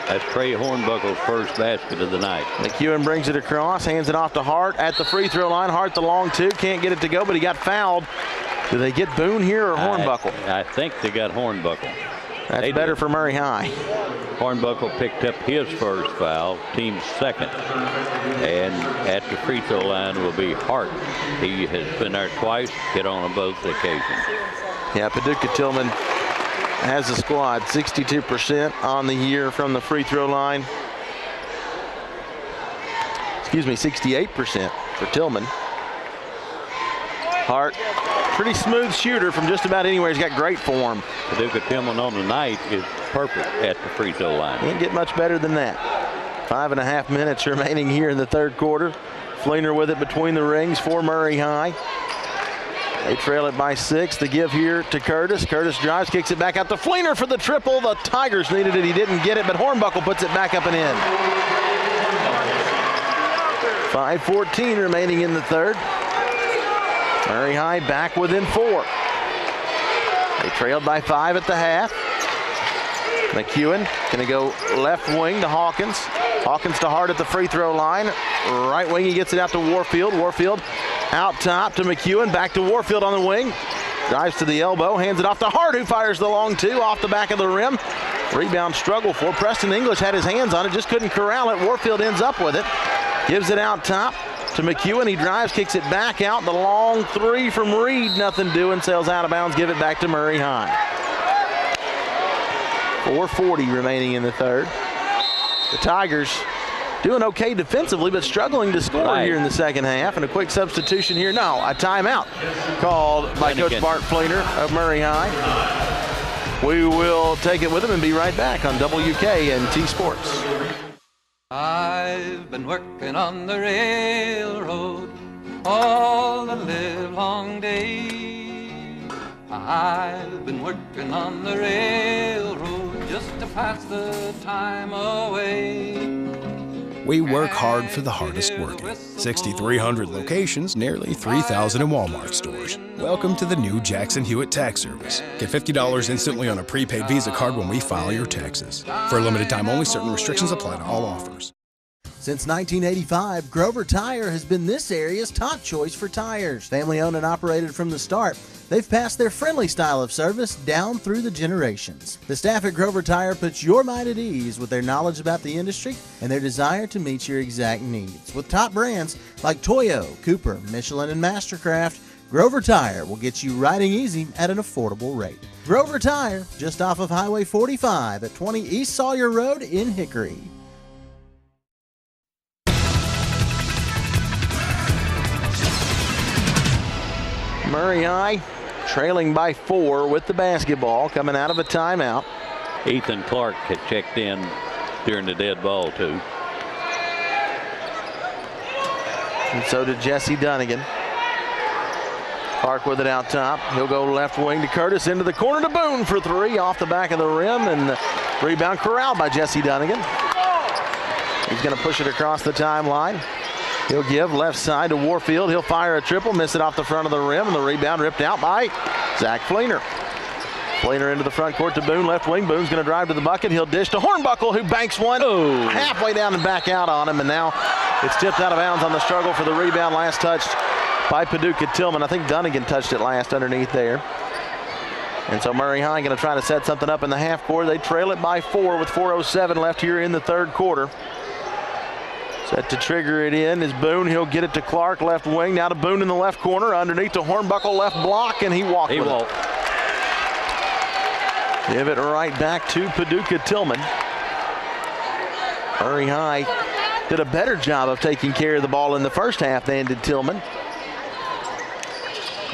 That's Trey Hornbuckle's first basket of the night. McEwen brings it across, hands it off to Hart at the free throw line. Hart the long 2, can't get it to go, but he got fouled. Do they get Boone here or Hornbuckle? I think they got Hornbuckle. That's better for Murray High. Hornbuckle picked up his first foul, team's second. And at the free throw line will be Hart. He has been there twice, hit on both occasions. Yeah, Paducah Tillman has a squad 62% on the year from the free throw line. Excuse me, 68% for Tillman. Hart, pretty smooth shooter from just about anywhere. He's got great form. Paducah Tillman on the night is perfect at the free throw line. Can't get much better than that. 5.5 minutes remaining here in the third quarter. Fleener with it between the rings for Murray High. They trail it by 6. The give here to Curtis. Curtis drives, kicks it back out to Fleener for the triple. The Tigers needed it. He didn't get it, but Hornbuckle puts it back up and in. 5:14 remaining in the third. Murray High back within 4. They trailed by 5 at the half. McEwen going to go left wing to Hawkins. Hawkins to Hart at the free throw line. Right wing, he gets it out to Warfield. Warfield out top to McEwen. Back to Warfield on the wing. Drives to the elbow, hands it off to Hart, who fires the long 2 off the back of the rim. Rebound struggle for Preston English, had his hands on it, just couldn't corral it. Warfield ends up with it. Gives it out top to McEwen. He drives, kicks it back out. The long 3 from Reed, nothing doing, sails out of bounds. Give it back to Murray High. 4:40 remaining in the third. The Tigers doing okay defensively, but struggling to score here in the second half. And a quick substitution here. No, a timeout called by Coach Bart Fleener of Murray High. We will take it with him and be right back on WKNT Sports. I've been working on the railroad all the livelong day. I've been working on the railroad just to pass the time away. We work hard for the hardest working. 6,300 locations, nearly 3,000 in Walmart stores. Welcome to the new Jackson Hewitt Tax Service. Get $50 instantly on a prepaid Visa card when we file your taxes. For a limited time only, certain restrictions apply to all offers. Since 1985, Grover Tire has been this area's top choice for tires. Family owned and operated from the start, they've passed their friendly style of service down through the generations. The staff at Grover Tire puts your mind at ease with their knowledge about the industry and their desire to meet your exact needs. With top brands like Toyo, Cooper, Michelin, and Mastercraft, Grover Tire will get you riding easy at an affordable rate. Grover Tire, just off of Highway 45 at 20 East Sawyer Road in Hickory. Murray High trailing by 4 with the basketball coming out of a timeout. Ethan Clark had checked in during the dead ball too. And so did Jesse Dunnigan. Clark with it out top. He'll go left wing to Curtis, into the corner to Boone for 3 off the back of the rim, and the rebound corralled by Jesse Dunnigan. He's going to push it across the timeline. He'll give left side to Warfield. He'll fire a triple, miss it off the front of the rim, and the rebound ripped out by Zach Fleener. Fleener into the front court to Boone, left wing. Boone's going to drive to the bucket. He'll dish to Hornbuckle, who banks one halfway down and back out on him, and now it's tipped out of bounds on the struggle for the rebound. Last touched by Paducah Tillman. I think Dunnigan touched it last underneath there. And so Murray High going to try to set something up in the half court. They trail it by 4 with 4:07 left here in the third quarter. Set to trigger it in is Boone. He'll get it to Clark, left wing. Now to Boone in the left corner. Underneath to Hornbuckle, left block, and he walked with it. Give it right back to Paducah Tillman. Murray High did a better job of taking care of the ball in the first half than did Tillman.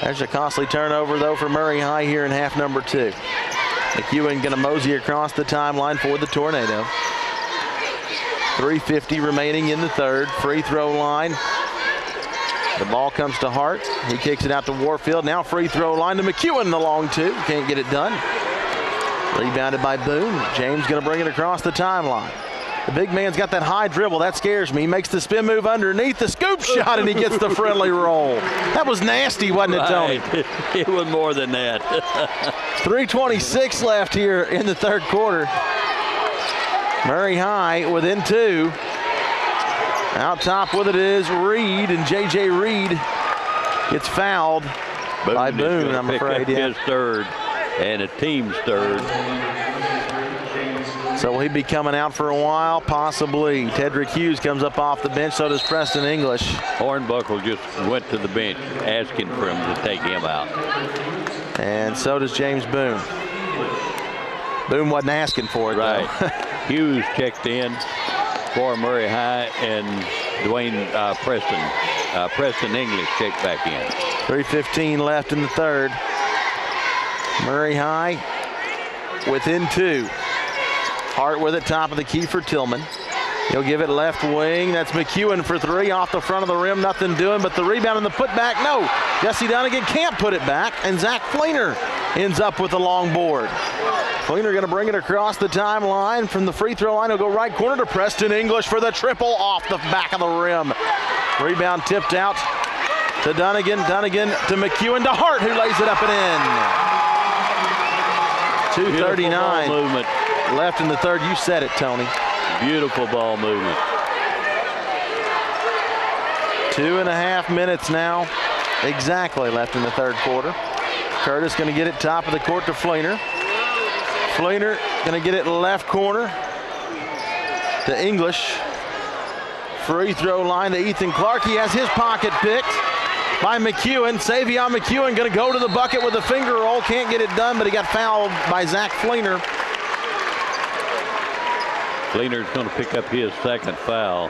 There's a costly turnover, though, for Murray High here in half number 2. McEwen going to mosey across the timeline for the Tornado. 3:50 remaining in the third. Free throw line. The ball comes to Hart. He kicks it out to Warfield. Now free throw line to McEwen, the long 2. Can't get it done. Rebounded by Boone. James going to bring it across the timeline. The big man's got that high dribble. That scares me. He makes the spin move underneath the scoop shot, and he gets the friendly roll. That was nasty, wasn't it, Tony? It was more than that. 3:26 left here in the third quarter. Murray High within 2. Out top with it is Reed, and J.J. Reed gets fouled by Boone, I'm afraid. His third and a team's third. So will he be coming out for a while? Possibly. Tedrick Hughes comes up off the bench, so does Preston English. Hornbuckle just went to the bench asking for him to take him out. And so does James Boone. Boone wasn't asking for it, right. Hughes checked in for Murray High, and Dwayne Preston Preston English checked back in. 3:15 left in the third. Murray High within 2. Hart with it, top of the key for Tillman. He'll give it left wing. That's McEwen for 3 off the front of the rim. Nothing doing, but the rebound and the putback. No, Jesse Dunnigan can't put it back, and Zach Fleener ends up with the long board. Fleener going to bring it across the timeline from the free throw line. He'll go right corner to Preston English for the triple off the back of the rim. Rebound tipped out to Dunnigan. Dunnigan to McEwen to Hart, who lays it up and in. 2:39 movement left in the third. You said it, Tony. Beautiful ball movement. 2.5 minutes now exactly left in the third quarter. Curtis going to get it top of the court to Fleener. Fleener going to get it left corner to English. Free throw line to Ethan Clark. He has his pocket picked by McEwen. Savion McEwen going to go to the bucket with a finger roll. Can't get it done, but he got fouled by Zach Fleener. Fleener's going to pick up his second foul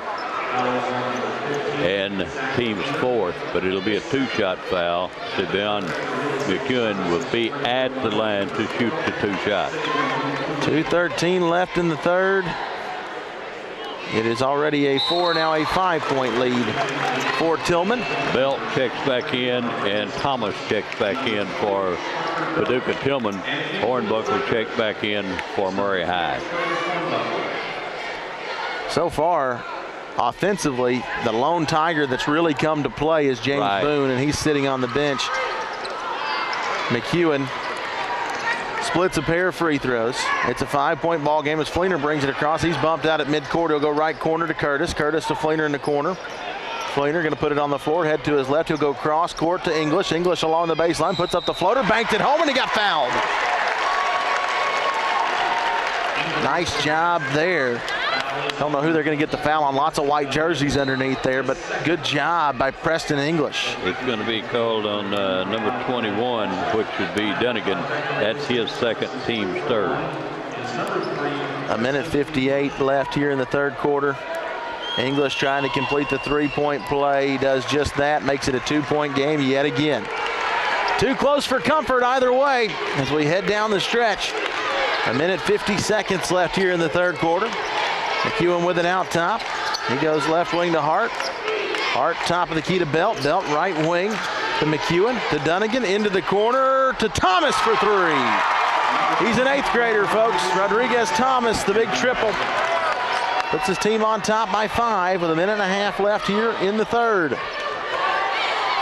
and team's fourth, but it'll be a 2-shot foul. Savion McEwen will be at the line to shoot the 2 shots. 2:13 left in the third. It is already a 5-point lead for Tillman. Belt checks back in and Thomas checks back in for Paducah Tillman. Hornbuckle checks back in for Murray High. So far, offensively, the lone Tiger that's really come to play is James Boone, and he's sitting on the bench. McEwen splits a pair of free throws. It's a 5-point ball game as Fleener brings it across. He's bumped out at midcourt. He'll go right corner to Curtis. Curtis to Fleener in the corner. Fleener going to put it on the floor, head to his left. He'll go cross court to English. English along the baseline, puts up the floater, banked it home, and he got fouled. Nice job there. Don't know who they're going to get the foul on. Lots of white jerseys underneath there, but good job by Preston English. It's going to be called on number 21, which would be Dunnigan. That's his second, team's third. 1:58 left here in the third quarter. English trying to complete the 3-point play. He does just that, makes it a 2-point game yet again. Too close for comfort either way as we head down the stretch. 1:50 left here in the third quarter. McEwen with it out top. He goes left wing to Hart. Hart top of the key to Belt. Belt right wing to McEwen, to Dunnigan, into the corner to Thomas for 3. He's an 8th grader, folks. Rodriguez Thomas, the big triple. Puts his team on top by 5 with 1.5 left here in the third.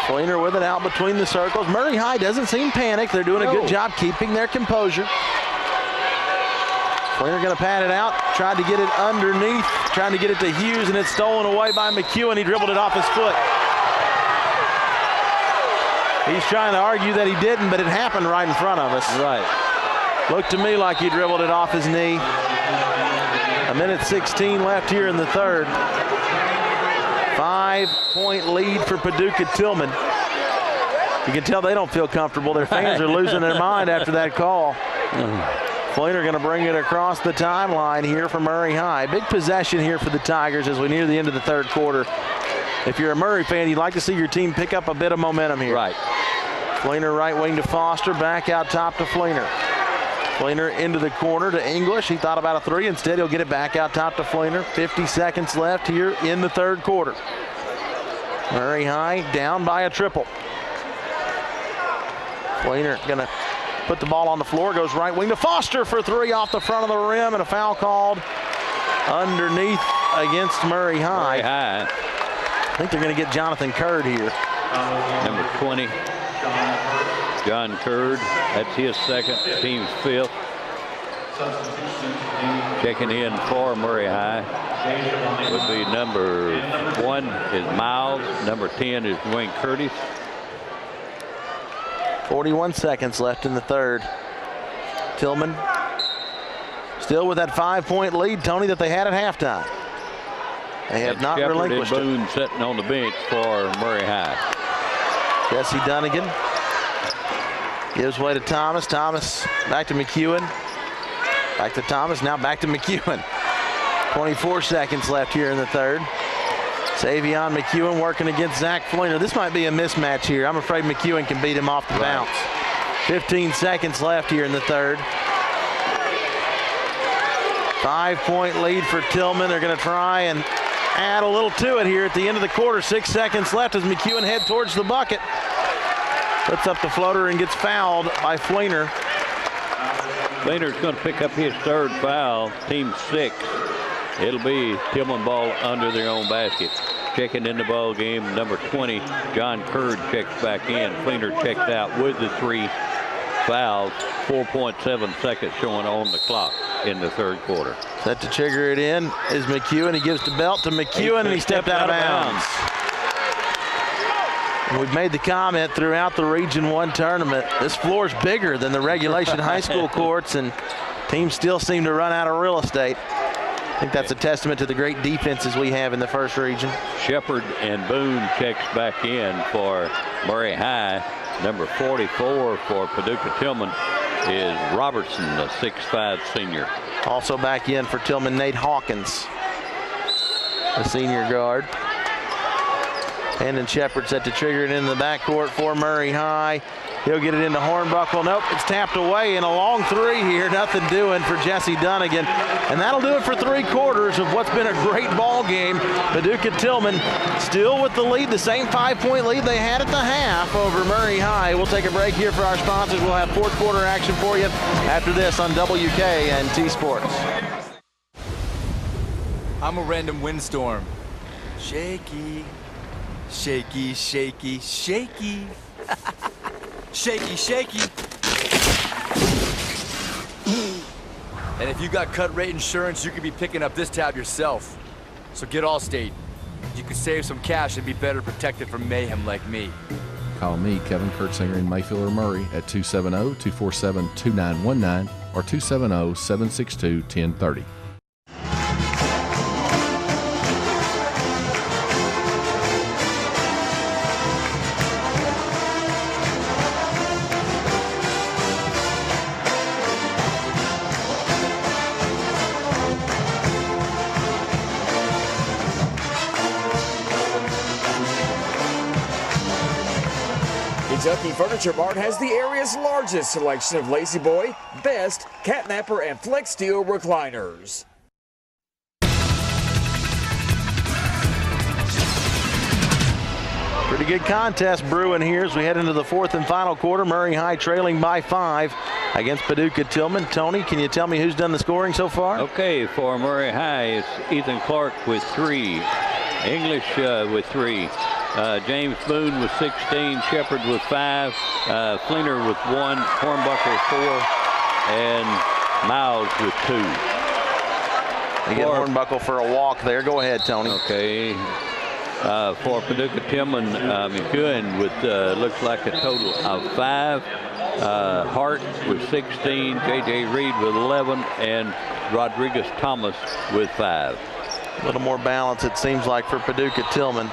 Fleener with it out between the circles. Murray High doesn't seem panicked. They're doing a good job keeping their composure. Fleener going to pat it out, tried to get it underneath, trying to get it to Hughes, and it's stolen away by McEwen. He dribbled it off his foot. He's trying to argue that he didn't, but it happened right in front of us. Right. Looked to me like he dribbled it off his knee. 1:16 left here in the third. 5-point lead for Paducah Tillman. You can tell they don't feel comfortable. Their fans are losing their mind after that call. Fleener going to bring it across the timeline here for Murray High. Big possession here for the Tigers as we near the end of the third quarter. If you're a Murray fan, you'd like to see your team pick up a bit of momentum here. Right. Fleener right wing to Foster, back out top to Fleener. Fleener into the corner to English. He thought about a 3. Instead, he'll get it back out top to Fleener. 50 seconds left here in the third quarter. Murray High down by a triple. Fleener going to put the ball on the floor, goes right wing to Foster for 3 off the front of the rim, and a foul called underneath against Murray High. Murray High. I think they're going to get Jonathan Curd here. Number 20, John Curd. That's his second, team's 5th. Checking in for Murray High would be number 1 is Miles. Number 10 is Dwayne Curtis. 41 seconds left in the third. Tillman still with that 5-point lead, Tony, that they had at halftime. They have not relinquished it. Boone sitting on the bench for Murray High. Jesse Dunnigan gives way to Thomas. Thomas back to McEwen. Back to Thomas, now back to McEwen. 24 seconds left here in the third. Savion McEwen working against Zach Fleener. This might be a mismatch here. I'm afraid McEwen can beat him off the bounce. 15 seconds left here in the third. 5-point lead for Tillman. They're going to try and add a little to it here at the end of the quarter. 6 seconds left as McEwen head towards the bucket. Puts up the floater and gets fouled by Fleener. Fleener's going to pick up his third foul, team 6. It'll be Tillman ball under their own basket. Checking in the ball game, number 20, John Curd checks back in. Fleener checks out with the 3 fouls. 4.7 seconds showing on the clock in the third quarter. Set to trigger it in is McEwen. He gives the belt to McEwen, and he stepped out of bounds. We've made the comment throughout the Region 1 tournament. This floor is bigger than the regulation high school courts, and teams still seem to run out of real estate. I think that's a testament to the great defenses we have in the first region. Shepard and Boone checks back in for Murray High. Number 44 for Paducah Tillman is Robertson, the 6'5" senior. Also back in for Tillman, Nate Hawkins, the senior guard. Landon Shepard set to trigger it in the backcourt for Murray High. He'll get it into Hornbuckle. Nope, it's tapped away, and a long 3 here. Nothing doing for Jesse Dunnigan. And that'll do it for 3 quarters of what's been a great ball game. Paducah Tillman still with the lead, the same 5-point lead they had at the half over Murray High. We'll take a break here for our sponsors. We'll have fourth quarter action for you after this on WK and T Sports. I'm a random windstorm. Shaky, shaky, shaky, shaky. Shaky, shaky. And if you got cut rate insurance, you could be picking up this tab yourself. So get Allstate. You can save some cash and be better protected from mayhem like me. Call me, Kevin Kurtzinger in Mayfield or Murray at 270-247-2919 or 270-762-1030. Kentucky Furniture Mart has the area's largest selection of Lazy Boy, Best, Catnapper, and Flex Steel recliners. Pretty good contest brewing here as we head into the fourth and final quarter. Murray High trailing by 5 against Paducah Tillman. Tony, can you tell me who's done the scoring so far? Okay, for Murray High, it's Ethan Clark with 3. English with 3. James Boone with 16, Shepard with 5, Fleener with 1, Hornbuckle 4, and Miles with 2. They get Hornbuckle for a walk there. Go ahead, Tony. Okay. For Paducah Tillman, McEwen with looks like a total of 5. Hart with 16, J.J. Reed with 11, and Rodriguez Thomas with 5. A little more balance, it seems like, for Paducah Tillman.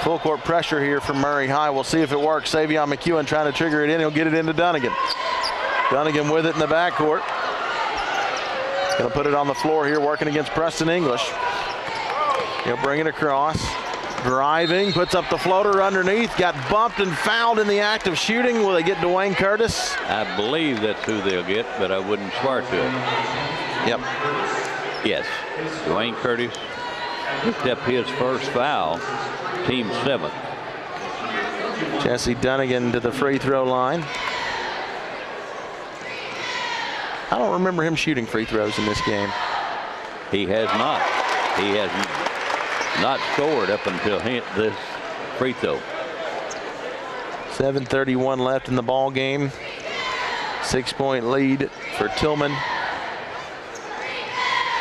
Full court pressure here from Murray High. We'll see if it works. Savion McEwen trying to trigger it in. He'll get it into Dunnigan. Dunnigan with it in the backcourt. Going to put it on the floor here, working against Preston English. He'll bring it across. Driving, puts up the floater underneath. Got bumped and fouled in the act of shooting. Will they get Dwayne Curtis? I believe that's who they'll get, but I wouldn't swear to it. Yep. Yes. Dwayne Curtis picked up his first foul. Team 7. Jesse Dunnigan to the free throw line. I don't remember him shooting free throws in this game. He has not. He has not scored up until this free throw. 7:31 left in the ball game. 6-point lead for Tillman.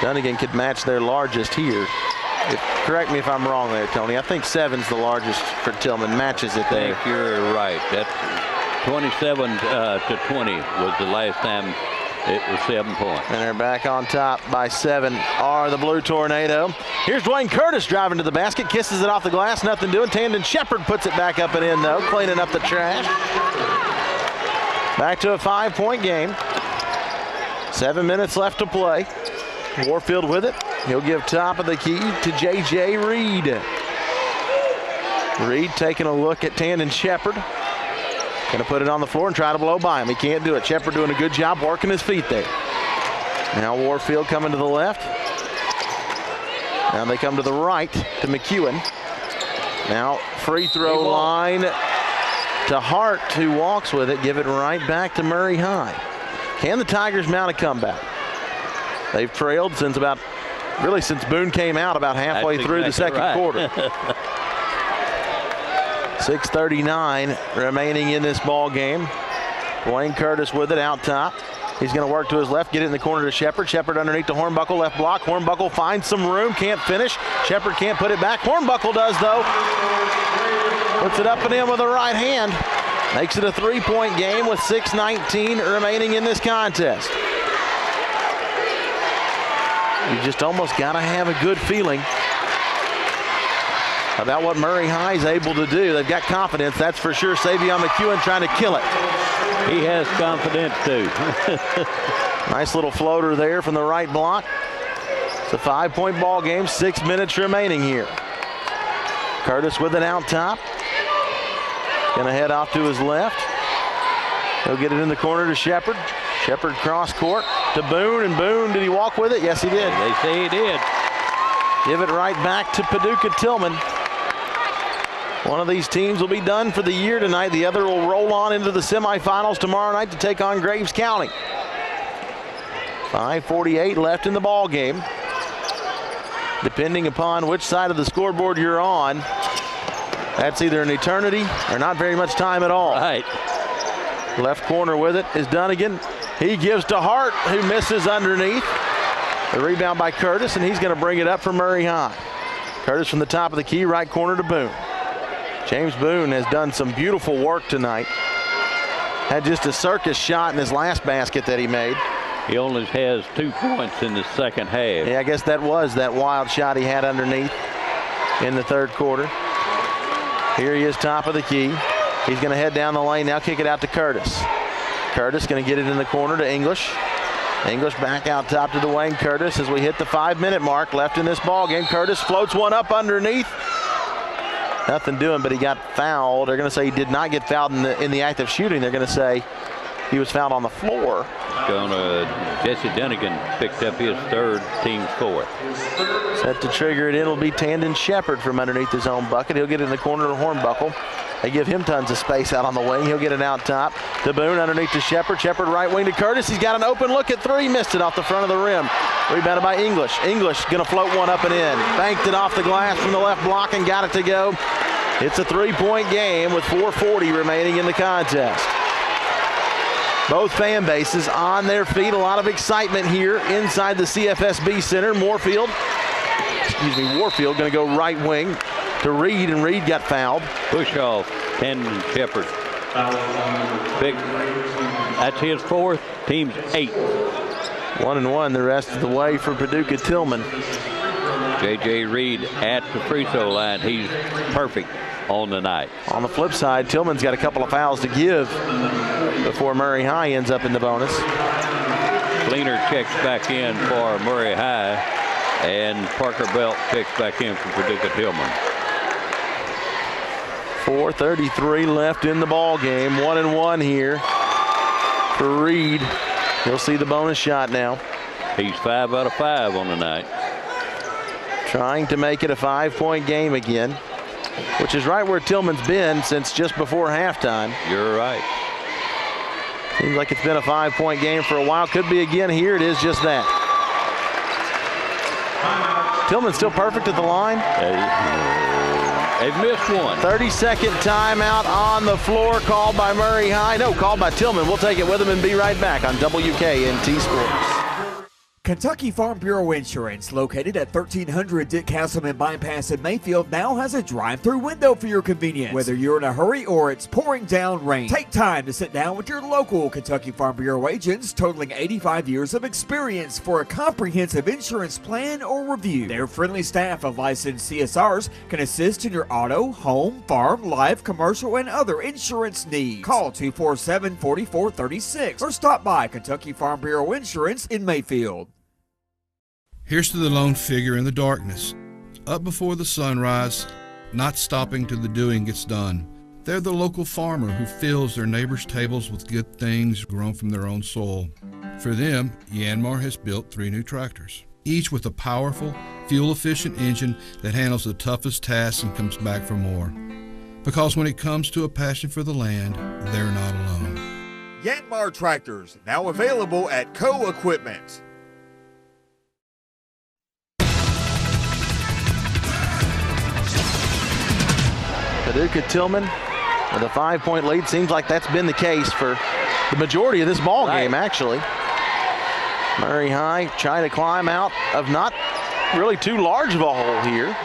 Dunnigan could match their largest here. Correct me if I'm wrong there, Tony. I think 7's the largest for Tillman. Matches it there. I think you're right. That's 27 to 20 was the last time it was 7 points. And they're back on top by 7 are the Blue Tornado. Here's Dwayne Curtis driving to the basket, kisses it off the glass, nothing doing. Tandon Shepard puts it back up and in, though, cleaning up the trash. Back to a 5-point game. 7 minutes left to play. Warfield with it. He'll give top of the key to J.J. Reed. Reed taking a look at Tandon Shepard. Going to put it on the floor and try to blow by him. He can't do it. Shepard doing a good job working his feet there. Now Warfield coming to the left. Now they come to the right to McEwen. Now free throw line to Hart, who walks with it. Give it right back to Murray High. Can the Tigers mount a comeback? They've trailed since Boone came out about halfway through the second quarter. 6:39 remaining in this ball game. Dwayne Curtis with it out top. He's going to work to his left, get it in the corner to Shepard. Shepard underneath to Hornbuckle, left block. Hornbuckle finds some room, can't finish. Shepard can't put it back. Hornbuckle does, though. Puts it up and in with the right hand. Makes it a three-point game with 6:19 remaining in this contest. You just almost got to have a good feeling about what Murray High is able to do. They've got confidence, that's for sure. Savion McEwen trying to kill it. He has confidence too. Nice little floater there from the right block. It's a 5-point ball game, 6 minutes remaining here. Curtis with it out top. Gonna head off to his left. He'll get it in the corner to Shepard. Shepard cross court to Boone, and Boone, did he walk with it? Yes, he did. They say he did. Give it right back to Paducah Tillman. One of these teams will be done for the year tonight. The other will roll on into the semifinals tomorrow night to take on Graves County. 5:48 left in the ball game. Depending upon which side of the scoreboard you're on, that's either an eternity or not very much time at all. Right. Left corner with it is Dunnigan. He gives to Hart, who misses underneath. The rebound by Curtis, and he's going to bring it up for Murray High. Curtis from the top of the key, right corner to Boone. James Boone has done some beautiful work tonight. Had just a circus shot in his last basket that he made. He only has 2 points in the second half. Yeah, I guess that was that wild shot he had underneath in the third quarter. Here he is, top of the key. He's going to head down the lane now, kick it out to Curtis. Curtis going to get it in the corner to English. English back out top to Dwayne Curtis as we hit the 5-minute mark left in this ball game. Curtis floats one up underneath. Nothing doing, but he got fouled. They're going to say he did not get fouled in the act of shooting. They're going to say he was fouled on the floor. Jesse Dunnigan picked up his third, team's fourth. Set to trigger it in will be Tandon Shepard from underneath his own bucket. He'll get it in the corner to Hornbuckle. They give him tons of space out on the wing. He'll get it out top to Boone, underneath to Shepard. Shepard right wing to Curtis. He's got an open look at three. Missed it off the front of the rim. Rebounded by English. English going to float one up and in. Banked it off the glass from the left block and got it to go. It's a 3-point game with 4:40 remaining in the contest. Both fan bases on their feet. A lot of excitement here inside the CFSB Center. Warfield going to go right wing to Reed, and Reed got fouled. Push off, Tandon Shepard. Big. That's his fourth, team's 8. 1-1 the rest of the way for Paducah Tillman. J.J. Reed at the free throw line. He's perfect on the night. On the flip side, Tillman's got a couple of fouls to give before Murray High ends up in the bonus. Fleener checks back in for Murray High, and Parker Belt checks back in for Paducah Tillman. 4:33 left in the ball game. 1-1 here for Reed. He'll see the bonus shot now. He's 5 out of 5 on the night. Trying to make it a 5-point game again, which is right where Tillman's been since just before halftime. You're right. Seems like it's been a 5-point game for a while. Could be again here. It is just that. Tillman's still perfect at the line. They've missed one. 30-second timeout on the floor called by Murray High. No, called by Tillman. We'll take it with them and be right back on WKNT Sports. Kentucky Farm Bureau Insurance, located at 1300 Dick Castleman Bypass in Mayfield, now has a drive-through window for your convenience. Whether you're in a hurry or it's pouring down rain, take time to sit down with your local Kentucky Farm Bureau agents totaling 85 years of experience for a comprehensive insurance plan or review. Their friendly staff of licensed CSRs can assist in your auto, home, farm, life, commercial, and other insurance needs. Call 247-4436 or stop by Kentucky Farm Bureau Insurance in Mayfield. Here's to the lone figure in the darkness, up before the sunrise, not stopping till the doing gets done. They're the local farmer who fills their neighbors' tables with good things grown from their own soil. For them, Yanmar has built 3 new tractors, each with a powerful, fuel-efficient engine that handles the toughest tasks and comes back for more. Because when it comes to a passion for the land, they're not alone. Yanmar tractors, now available at Co Equipment. Paducah Tillman with a 5-point lead. Seems like that's been the case for the majority of this ball game, actually. Murray High trying to climb out of not really too large of a hole here.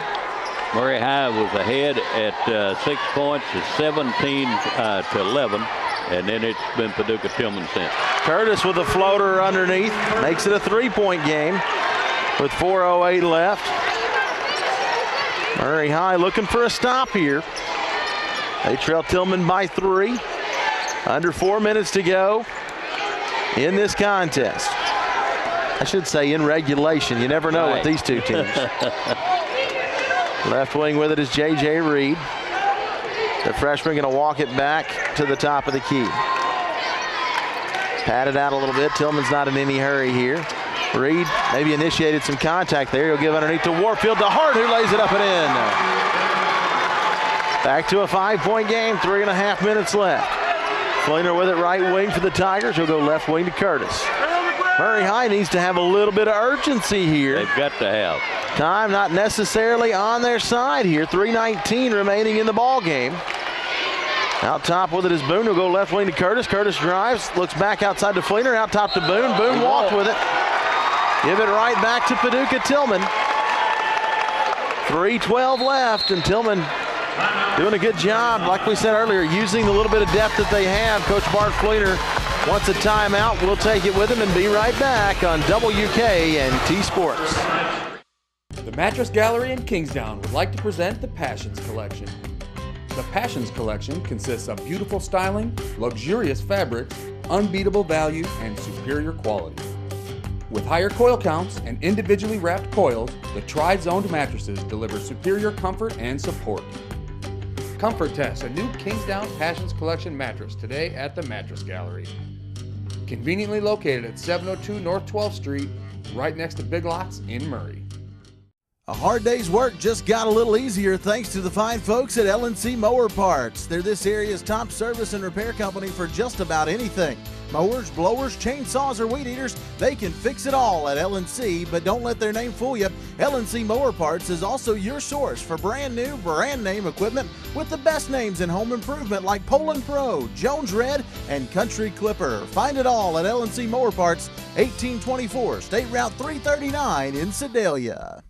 Murray High was ahead at 6 points to 17 to 11, and then it's been Paducah Tillman since. Curtis with a floater underneath makes it a 3-point game with 4:08 left. Murray High looking for a stop here. They trail Tillman by 3. Under 4 minutes to go in this contest. I should say in regulation. You never know with these two teams. Left wing with it is J.J. Reed. The freshman going to walk it back to the top of the key. Padded out a little bit. Tillman's not in any hurry here. Reed maybe initiated some contact there. He'll give underneath to Warfield to Hart, who lays it up and in. Back to a 5-point game, 3.5 minutes left. Fleener with it right wing for the Tigers. He'll go left wing to Curtis. Murray High needs to have a little bit of urgency here. They've got to have. Time not necessarily on their side here. 3:19 remaining in the ball game. Out top with it is Boone. He'll go left wing to Curtis. Curtis drives, looks back outside to Fleener. Out top to Boone. Boone walked with it. Give it right back to Paducah Tillman. 3:12 left, and Tillman doing a good job, like we said earlier, using the little bit of depth that they have. Coach Bart Fleener wants a timeout. We'll take it with him and be right back on WKNT Sports. The Mattress Gallery in Kingsdown would like to present the Passions Collection. The Passions Collection consists of beautiful styling, luxurious fabrics, unbeatable value, and superior quality. With higher coil counts and individually wrapped coils, the tri-zoned mattresses deliver superior comfort and support. Comfort test a new Kingsdown Passions Collection mattress today at the Mattress Gallery. Conveniently located at 702 North 12th Street, right next to Big Lots in Murray. A hard day's work just got a little easier thanks to the fine folks at L&C Mower Parts. They're this area's top service and repair company for just about anything. Mowers, blowers, chainsaws, or weed eaters, they can fix it all at L&C, but don't let their name fool you. L&C Mower Parts is also your source for brand new, brand name equipment with the best names in home improvement like Poland Pro, Jones Red, and Country Clipper. Find it all at L&C Mower Parts, 1824 State Route 339 in Sedalia.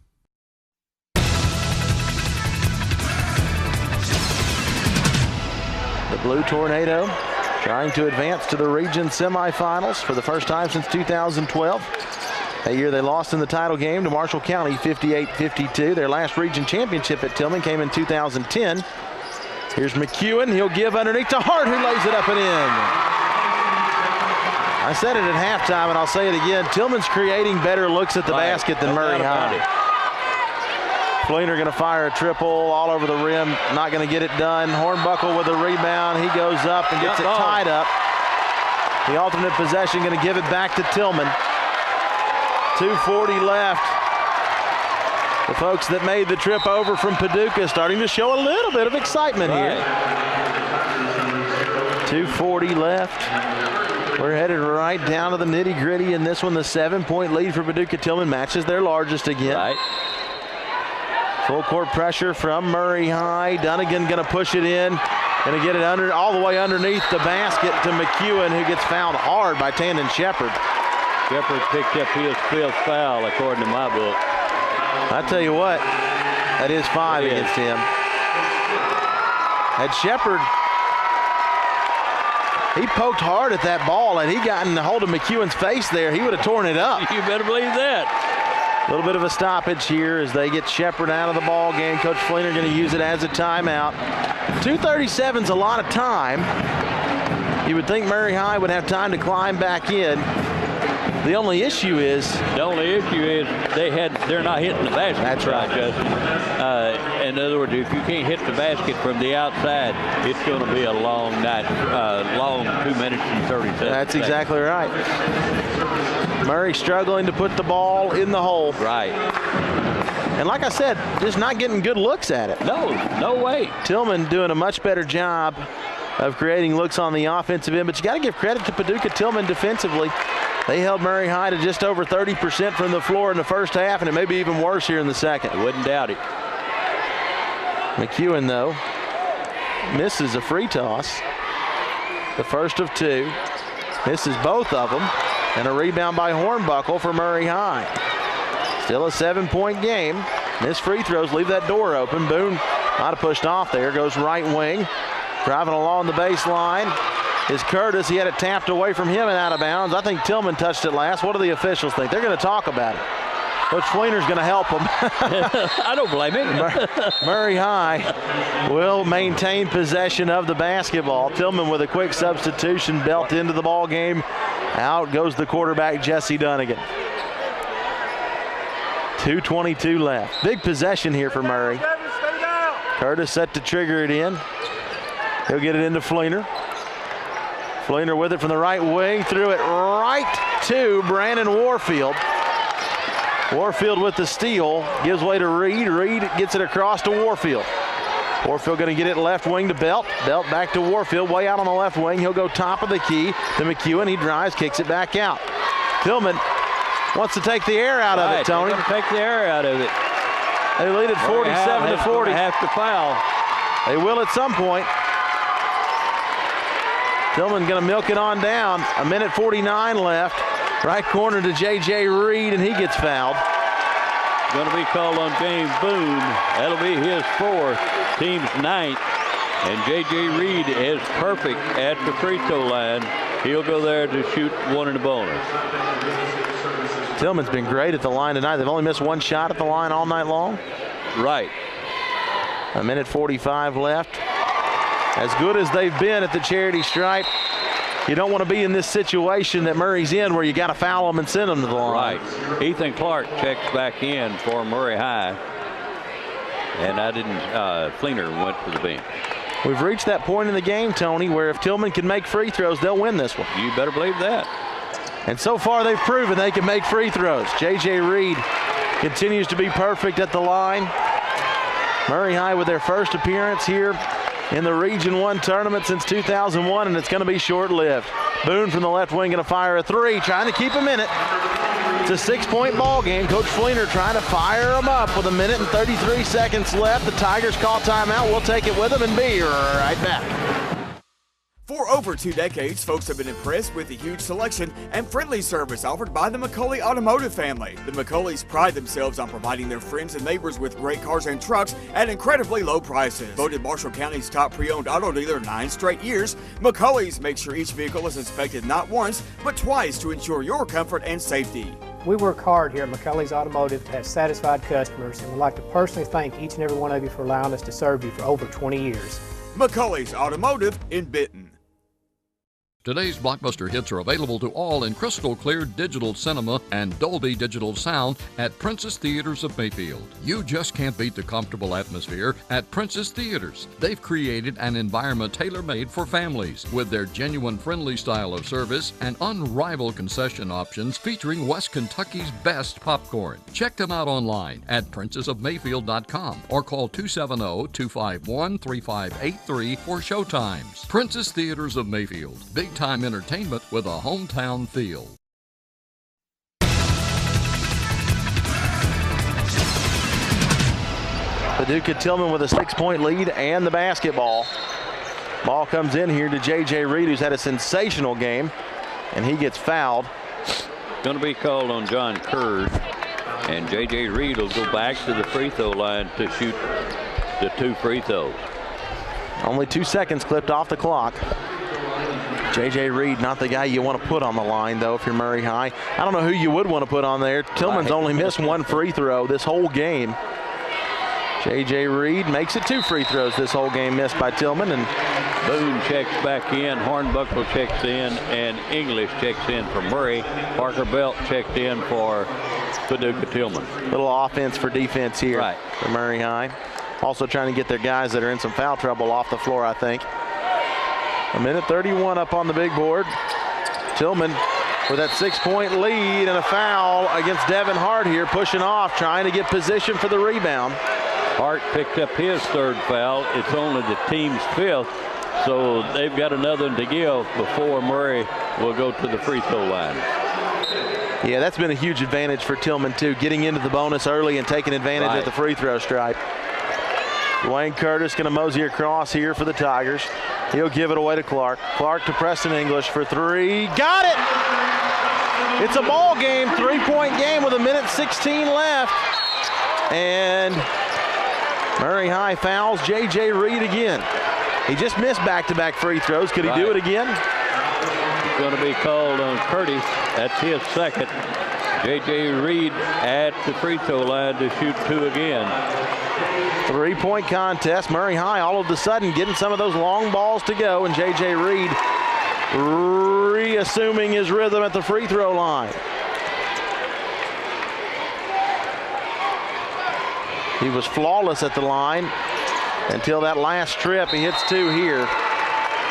The Blue Tornado trying to advance to the region semifinals for the first time since 2012. That year they lost in the title game to Marshall County 58-52. Their last region championship at Tillman came in 2010. Here's McEwen. He'll give underneath to Hart, who lays it up and in. I said it at halftime, and I'll say it again. Tillman's creating better looks at the basket than Murray High. Fleener going to fire a triple all over the rim. Not going to get it done. Hornbuckle with a rebound. He goes up and gets it tied up. The alternate possession going to give it back to Tillman. 2:40 left. The folks that made the trip over from Paducah starting to show a little bit of excitement here. 2:40 left. We're headed right down to the nitty-gritty in this one. The 7-point lead for Paducah Tillman matches their largest again. Full court pressure from Murray High. Dunnigan going to push it in. Going to get it all the way underneath the basket to McEwen, who gets fouled hard by Tandon Shepard. Shepard picked up his 5th foul, according to my book. I tell you what, that is 5 against him. Had Shepard, he poked hard at that ball, and he got in the hold of McEwen's face there. He would have torn it up. You better believe that. A little bit of a stoppage here as they get Shepard out of the ball game. Coach Fleener going to use it as a timeout. 2:37's a lot of time. You would think Murray High would have time to climb back in. The only issue is they're not hitting the basket. That's right. In other words, if you can't hit the basket from the outside, it's going to be a long night, long 2 minutes and 30 seconds. That's exactly right. Murray struggling to put the ball in the hole. Right. And like I said, just not getting good looks at it. No way. Tillman doing a much better job of creating looks on the offensive end, but you got to give credit to Paducah Tillman defensively. They held Murray High to just over 30% from the floor in the first half, and it may be even worse here in the second. I wouldn't doubt it. McEwen, though, misses a free toss. The first of two. Misses both of them. And a rebound by Hornbuckle for Murray High. Still a 7-point game. Missed free throws leave that door open. Boone might have pushed off there. Goes right wing. Driving along the baseline is Curtis. He had it tapped away from him and out of bounds. I think Tillman touched it last. What do the officials think? They're going to talk about it. Coach Fleener's going to help him. I don't blame him. Murray High will maintain possession of the basketball. Tillman with a quick substitution, Belt into the ball game. Out goes the quarterback, Jesse Dunnigan. 2:22 left. Big possession here for Murray. Curtis set to trigger it in. He'll get it into Fleener. Fleener with it from the right wing. Threw it right to Brandon Warfield. Warfield with the steal. Gives way to Reed. Reed gets it across to Warfield. Warfield going to get it left wing to Belt. Belt back to Warfield. Way out on the left wing. He'll go top of the key to McEwen. He drives, kicks it back out. Tillman wants to take the air out of it, Tony. They're going to take the air out of it. They lead it 47-40. Have to foul. They will at some point. Tillman going to milk it on down. 1:49 left. Right corner to J.J. Reed, and he gets fouled. Going to be called on James Boone. That'll be his fourth, team's ninth. And J.J. Reed is perfect at the free throw line. He'll go there to shoot one in the bonus. Tillman's been great at the line tonight. They've only missed one shot at the line all night long. Right. 1:45 left. As good as they've been at the charity stripe, you don't want to be in this situation that Murray's in where you got to foul them and send them to the line. Right. Ethan Clark checks back in for Murray High. And Fleener went to the bench. We've reached that point in the game, Tony, where if Tillman can make free throws, they'll win this one. You better believe that. And so far, they've proven they can make free throws. J.J. Reed continues to be perfect at the line. Murray High with their first appearance here in the Region 1 tournament since 2001, and it's going to be short-lived. Boone from the left wing going to fire a three, trying to keep him in it. It's a 6-point ball game. Coach Fleener trying to fire them up with 1:33 left. The Tigers call timeout. We'll take it with them and be right back. For over 2 decades, folks have been impressed with the huge selection and friendly service offered by the McCauley Automotive family. The McCauleys pride themselves on providing their friends and neighbors with great cars and trucks at incredibly low prices. Voted Marshall County's top pre-owned auto dealer 9 straight years, McCauleys make sure each vehicle is inspected not once, but twice to ensure your comfort and safety. We work hard here at McCauley's Automotive to have satisfied customers, and would like to personally thank each and every one of you for allowing us to serve you for over 20 years. McCauley's Automotive in Benton. Today's blockbuster hits are available to all in crystal clear digital cinema and Dolby Digital sound at Princess Theaters of Mayfield. You just can't beat the comfortable atmosphere at Princess Theaters. They've created an environment tailor-made for families with their genuine friendly style of service and unrivaled concession options featuring West Kentucky's best popcorn. Check them out online at princessofmayfield.com or call 270-251-3583 for showtimes. Princess Theaters of Mayfield. Big time entertainment with a hometown feel. Paducah Tillman with a 6-point lead and the basketball. Ball comes in here to J.J. Reed, who's had a sensational game, and he gets fouled. Going to be called on John Curd, and J.J. Reed will go back to the free throw line to shoot the 2 free throws. Only 2 seconds clipped off the clock. J.J. Reed, not the guy you want to put on the line, though, if you're Murray High. I don't know who you would want to put on there. Tillman's only missed 1 free throw this whole game. J.J. Reed makes it 2 free throws this whole game missed by Tillman. And Boone checks back in, Hornbuckle checks in, and English checks in for Murray. Parker Belt checked in for Paducah Tillman. Little offense for defense here for Murray High. Also trying to get their guys that are in some foul trouble off the floor, I think. 1:31 up on the big board. Tillman with that 6-point lead and a foul against Devin Hart here, pushing off, trying to get position for the rebound. Hart picked up his 3rd foul. It's only the team's 5th, so they've got another one to give before Murray will go to the free throw line. Yeah, that's been a huge advantage for Tillman, too, getting into the bonus early and taking advantage of the free throw stripe. Dwayne Curtis going to mosey across here for the Tigers. He'll give it away to Clark. Clark to Preston English for 3. Got it! It's a ball game, 3-point game with 1:16 left. And Murray High fouls J.J. Reed again. He just missed back-to-back free throws. Could he do it again? It's going to be called on Curtis. That's his 2nd. J.J. Reed at the free throw line to shoot 2 again. 3-point contest. Murray High all of a sudden getting some of those long balls to go, and J.J. Reed reassuming his rhythm at the free throw line. He was flawless at the line until that last trip. He hits 2 here.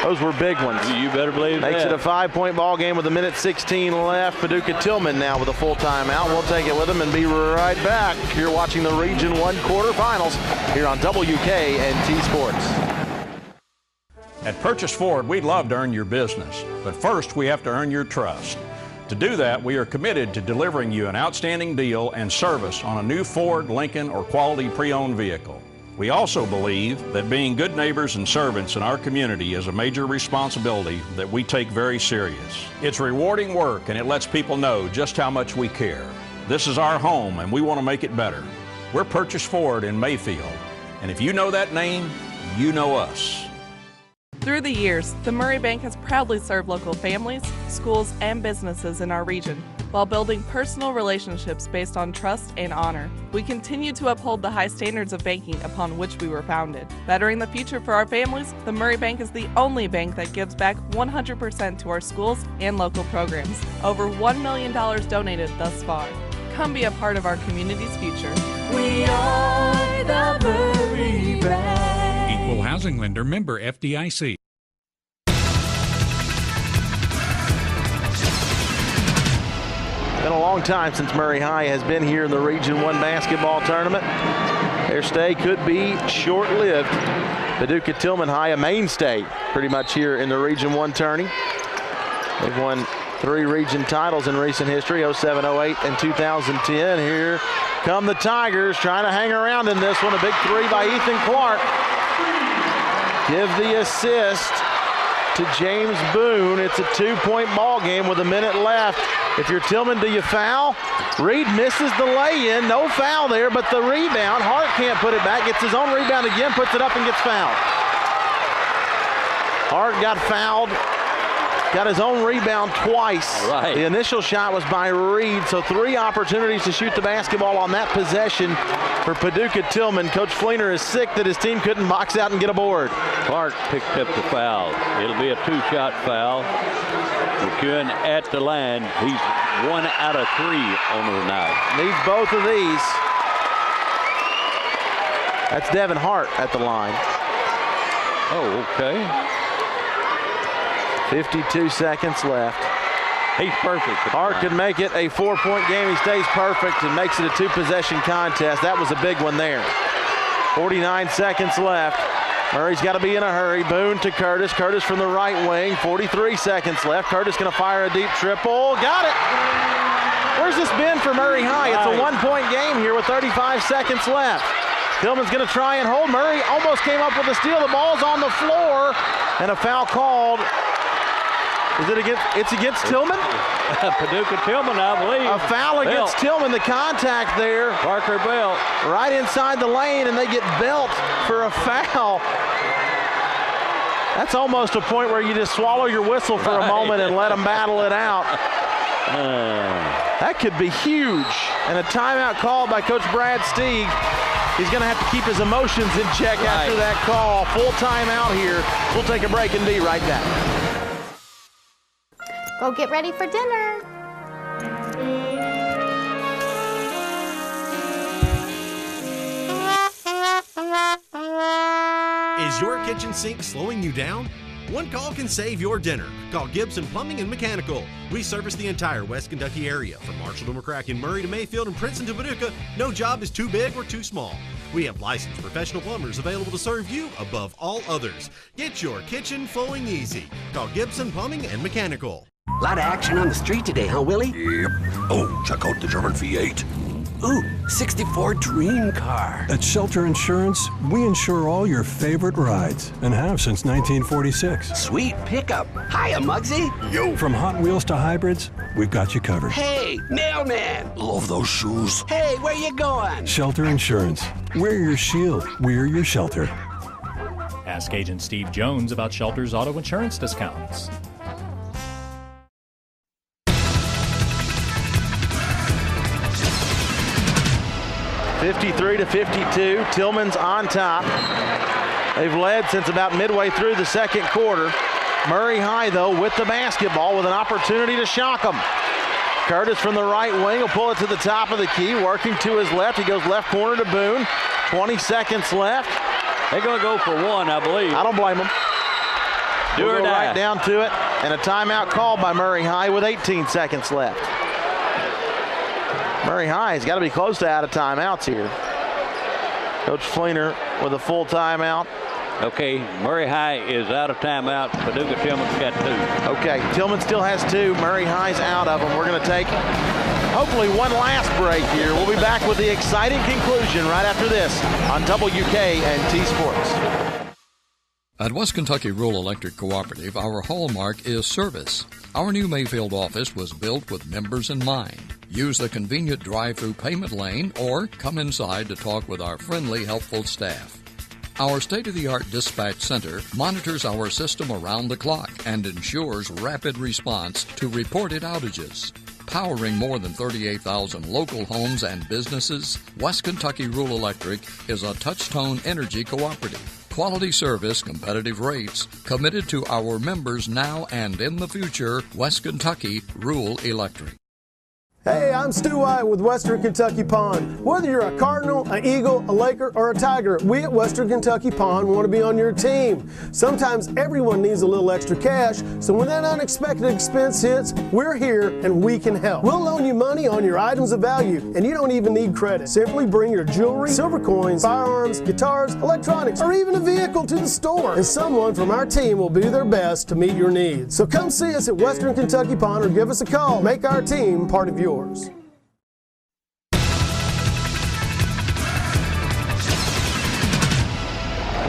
Those were big ones. You better believe that. Makes it a 5-point ball game with 1:16 left. Paducah Tillman now with a full timeout. We'll take it with him and be right back. You're watching the Region 1 quarterfinals here on WKNT Sports. At Purchase Ford, we'd love to earn your business, but first we have to earn your trust. To do that, we are committed to delivering you an outstanding deal and service on a new Ford, Lincoln, or quality pre-owned vehicle. We also believe that being good neighbors and servants in our community is a major responsibility that we take very serious. It's rewarding work, and it lets people know just how much we care. This is our home, and we want to make it better. We're Purchase Ford in Mayfield, and if you know that name, you know us. Through the years, the Murray Bank has proudly served local families, schools, and businesses in our region while building personal relationships based on trust and honor. We continue to uphold the high standards of banking upon which we were founded. Bettering the future for our families, the Murray Bank is the only bank that gives back 100% to our schools and local programs. Over $1 million donated thus far. Come be a part of our community's future. We are the Murray Bank. Equal housing lender, member FDIC. Been a long time since Murray High has been here in the Region 1 basketball tournament. Their stay could be short-lived. Paducah Tillman High, a mainstay pretty much here in the Region 1 tourney. They've won 3 region titles in recent history, 07, 08, and 2010. Here come the Tigers trying to hang around in this one. A big 3 by Ethan Clark. Give the assist to James Boone. It's a 2-point ball game with a minute left. If you're Tillman, do you foul? Reed misses the lay-in. No foul there, but the rebound. Hart can't put it back. Gets his own rebound again, puts it up and gets fouled. Hart got fouled. Got his own rebound twice. Right. The initial shot was by Reed, so 3 opportunities to shoot the basketball on that possession for Paducah Tillman. Coach Fleener is sick that his team couldn't box out and get a board. Clark picked up the foul. It'll be a 2-shot foul. McEwen at the line. He's 1 out of 3 on the night. Needs both of these. That's Devin Hart at the line. Oh, okay. 52 seconds left. He's perfect. Hart could make it a 4-point game. He stays perfect and makes it a 2-possession contest. That was a big one there. 49 seconds left. Murray's got to be in a hurry. Boone to Curtis. Curtis from the right wing. 43 seconds left. Curtis going to fire a deep triple. Got it. Where's this been for Murray High? It's a 1-point game here with 35 seconds left. Tillman's going to try and hold. Murray almost came up with a steal. The ball's on the floor and a foul called. Is it against? It's against Tillman? Paducah Tillman, I believe. A foul against Tillman. The contact there. Parker Belt. Right inside the lane, and they get Belt for a foul. That's almost a point where you just swallow your whistle for a moment and let them battle it out. That could be huge. And a timeout called by Coach Brad Stieg. He's going to have to keep his emotions in check after that call. Full timeout here. We'll take a break and be right back. Go get ready for dinner. Is your kitchen sink slowing you down? One call can save your dinner. Call Gibson Plumbing and Mechanical. We service the entire West Kentucky area. From Marshall to McCracken, Murray to Mayfield, and Princeton to Paducah, no job is too big or too small. We have licensed professional plumbers available to serve you above all others. Get your kitchen flowing easy. Call Gibson Plumbing and Mechanical. A lot of action on the street today, huh, Willie? Yep. Oh, check out the German V8. Ooh, 64 dream car. At Shelter Insurance, we insure all your favorite rides and have since 1946. Sweet pickup. Hiya, Muggsy. Yo. From Hot Wheels to hybrids, we've got you covered. Hey, mailman. Love those shoes. Hey, where you going? Shelter Insurance. We're your shield. We're your shelter. Ask Agent Steve Jones about Shelter's auto insurance discounts. 53-52. Tillman's on top. They've led since about midway through the second quarter. Murray High, though, with the basketball with an opportunity to shock them. Curtis from the right wing will pull it to the top of the key, working to his left. He goes left corner to Boone. 20 seconds left. They're going to go for one, I believe. I don't blame them. Do or die. Right down to it, and a timeout called by Murray High with 18 seconds left. Murray High has got to be close to out of timeouts here. Coach Fleener with a full timeout. Okay, Murray High is out of timeout. Paducah Tillman's got two. Okay, Tillman still has two. Murray High's out of them. We're going to take hopefully one last break here. We'll be back with the exciting conclusion right after this on WKNT Sports. At West Kentucky Rural Electric Cooperative, our hallmark is service. Our new Mayfield office was built with members in mind. Use the convenient drive-through payment lane or come inside to talk with our friendly, helpful staff. Our state-of-the-art dispatch center monitors our system around the clock and ensures rapid response to reported outages. Powering more than 38,000 local homes and businesses, West Kentucky Rural Electric is a touch-tone energy cooperative. Quality service, competitive rates, committed to our members now and in the future. West Kentucky Rural Electric. Hey, I'm Stu White with Western Kentucky Pawn. Whether you're a Cardinal, an Eagle, a Laker, or a Tiger, we at Western Kentucky Pawn want to be on your team. Sometimes everyone needs a little extra cash, so when that unexpected expense hits, we're here and we can help. We'll loan you money on your items of value, and you don't even need credit. Simply bring your jewelry, silver coins, firearms, guitars, electronics, or even a vehicle to the store, and someone from our team will do their best to meet your needs. So come see us at Western Kentucky Pawn or give us a call. Make our team part of yours.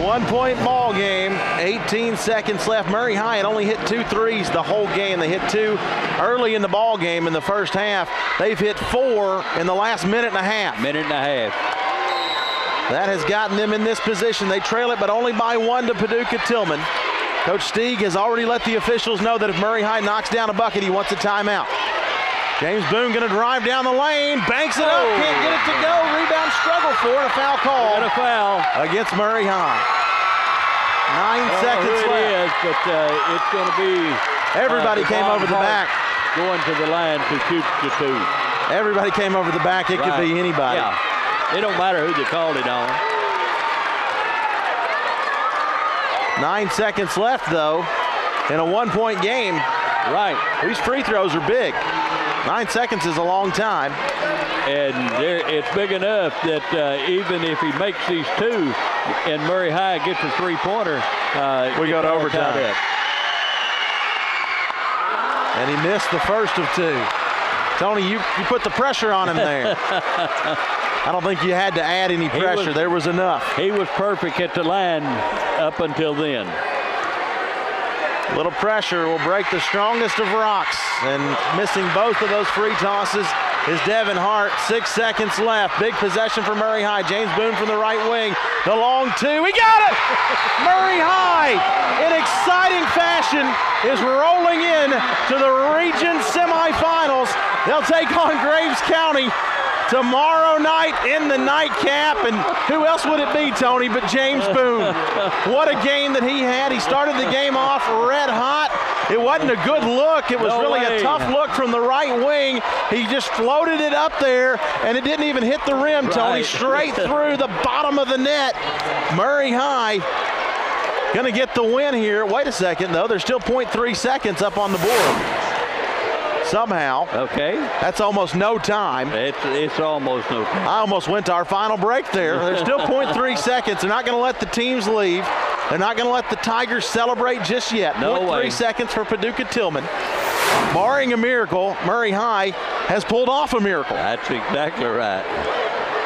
1-point ball game, 18 seconds left. Murray High had only hit 2 threes the whole game. They hit 2 early in the ball game in the first half. They've hit 4 in the last minute and a half. That has gotten them in this position. They trail it, but only by 1 to Paducah Tillman. Coach Stieg has already let the officials know that if Murray High knocks down a bucket, he wants a timeout. James Boone going to drive down the lane, banks it up, can't get it to go. Rebound struggle for it, a foul call. And a foul against Murray High. 9 seconds left. It is, but it's going to be. Everybody came over the back. Going to the line to shoot the 2. Everybody came over the back. It could be anybody. Yeah. It don't matter who they called it on. 9 seconds left, though, in a 1-point game. Right. These free throws are big. 9 seconds is a long time. And it's big enough that even if he makes these 2 and Murray High gets a 3-pointer, we go to overtime. And he missed the first of 2. Tony, you put the pressure on him there. I don't think you had to add any pressure. There was enough. He was perfect at the line up until then. A little pressure will break the strongest of rocks, and missing both of those free tosses is Devin Hart. 6 seconds left. Big possession for Murray High. James Boone from the right wing. The long 2. He got it! Murray High, in exciting fashion, is rolling in to the region semifinals. They'll take on Graves County tomorrow night in the nightcap. And who else would it be, Tony, but James Boone? What a game that he had. He started the game off red hot. It wasn't a good look. It was No really way. a tough look from the right wing. He just floated it up there, and it didn't even hit the rim, Tony. Right. Straight through the bottom of the net. Murray High going to get the win here. Wait a second, though. There's still 0.3 seconds up on the board. Somehow. Okay. That's almost no time. It's almost no time. I almost went to our final break there. There's still 0.3 seconds. They're not going to let the teams leave. They're not going to let the Tigers celebrate just yet. No 0.3 way. seconds for Paducah Tillman. Barring a miracle, Murray High has pulled off a miracle. That's exactly right.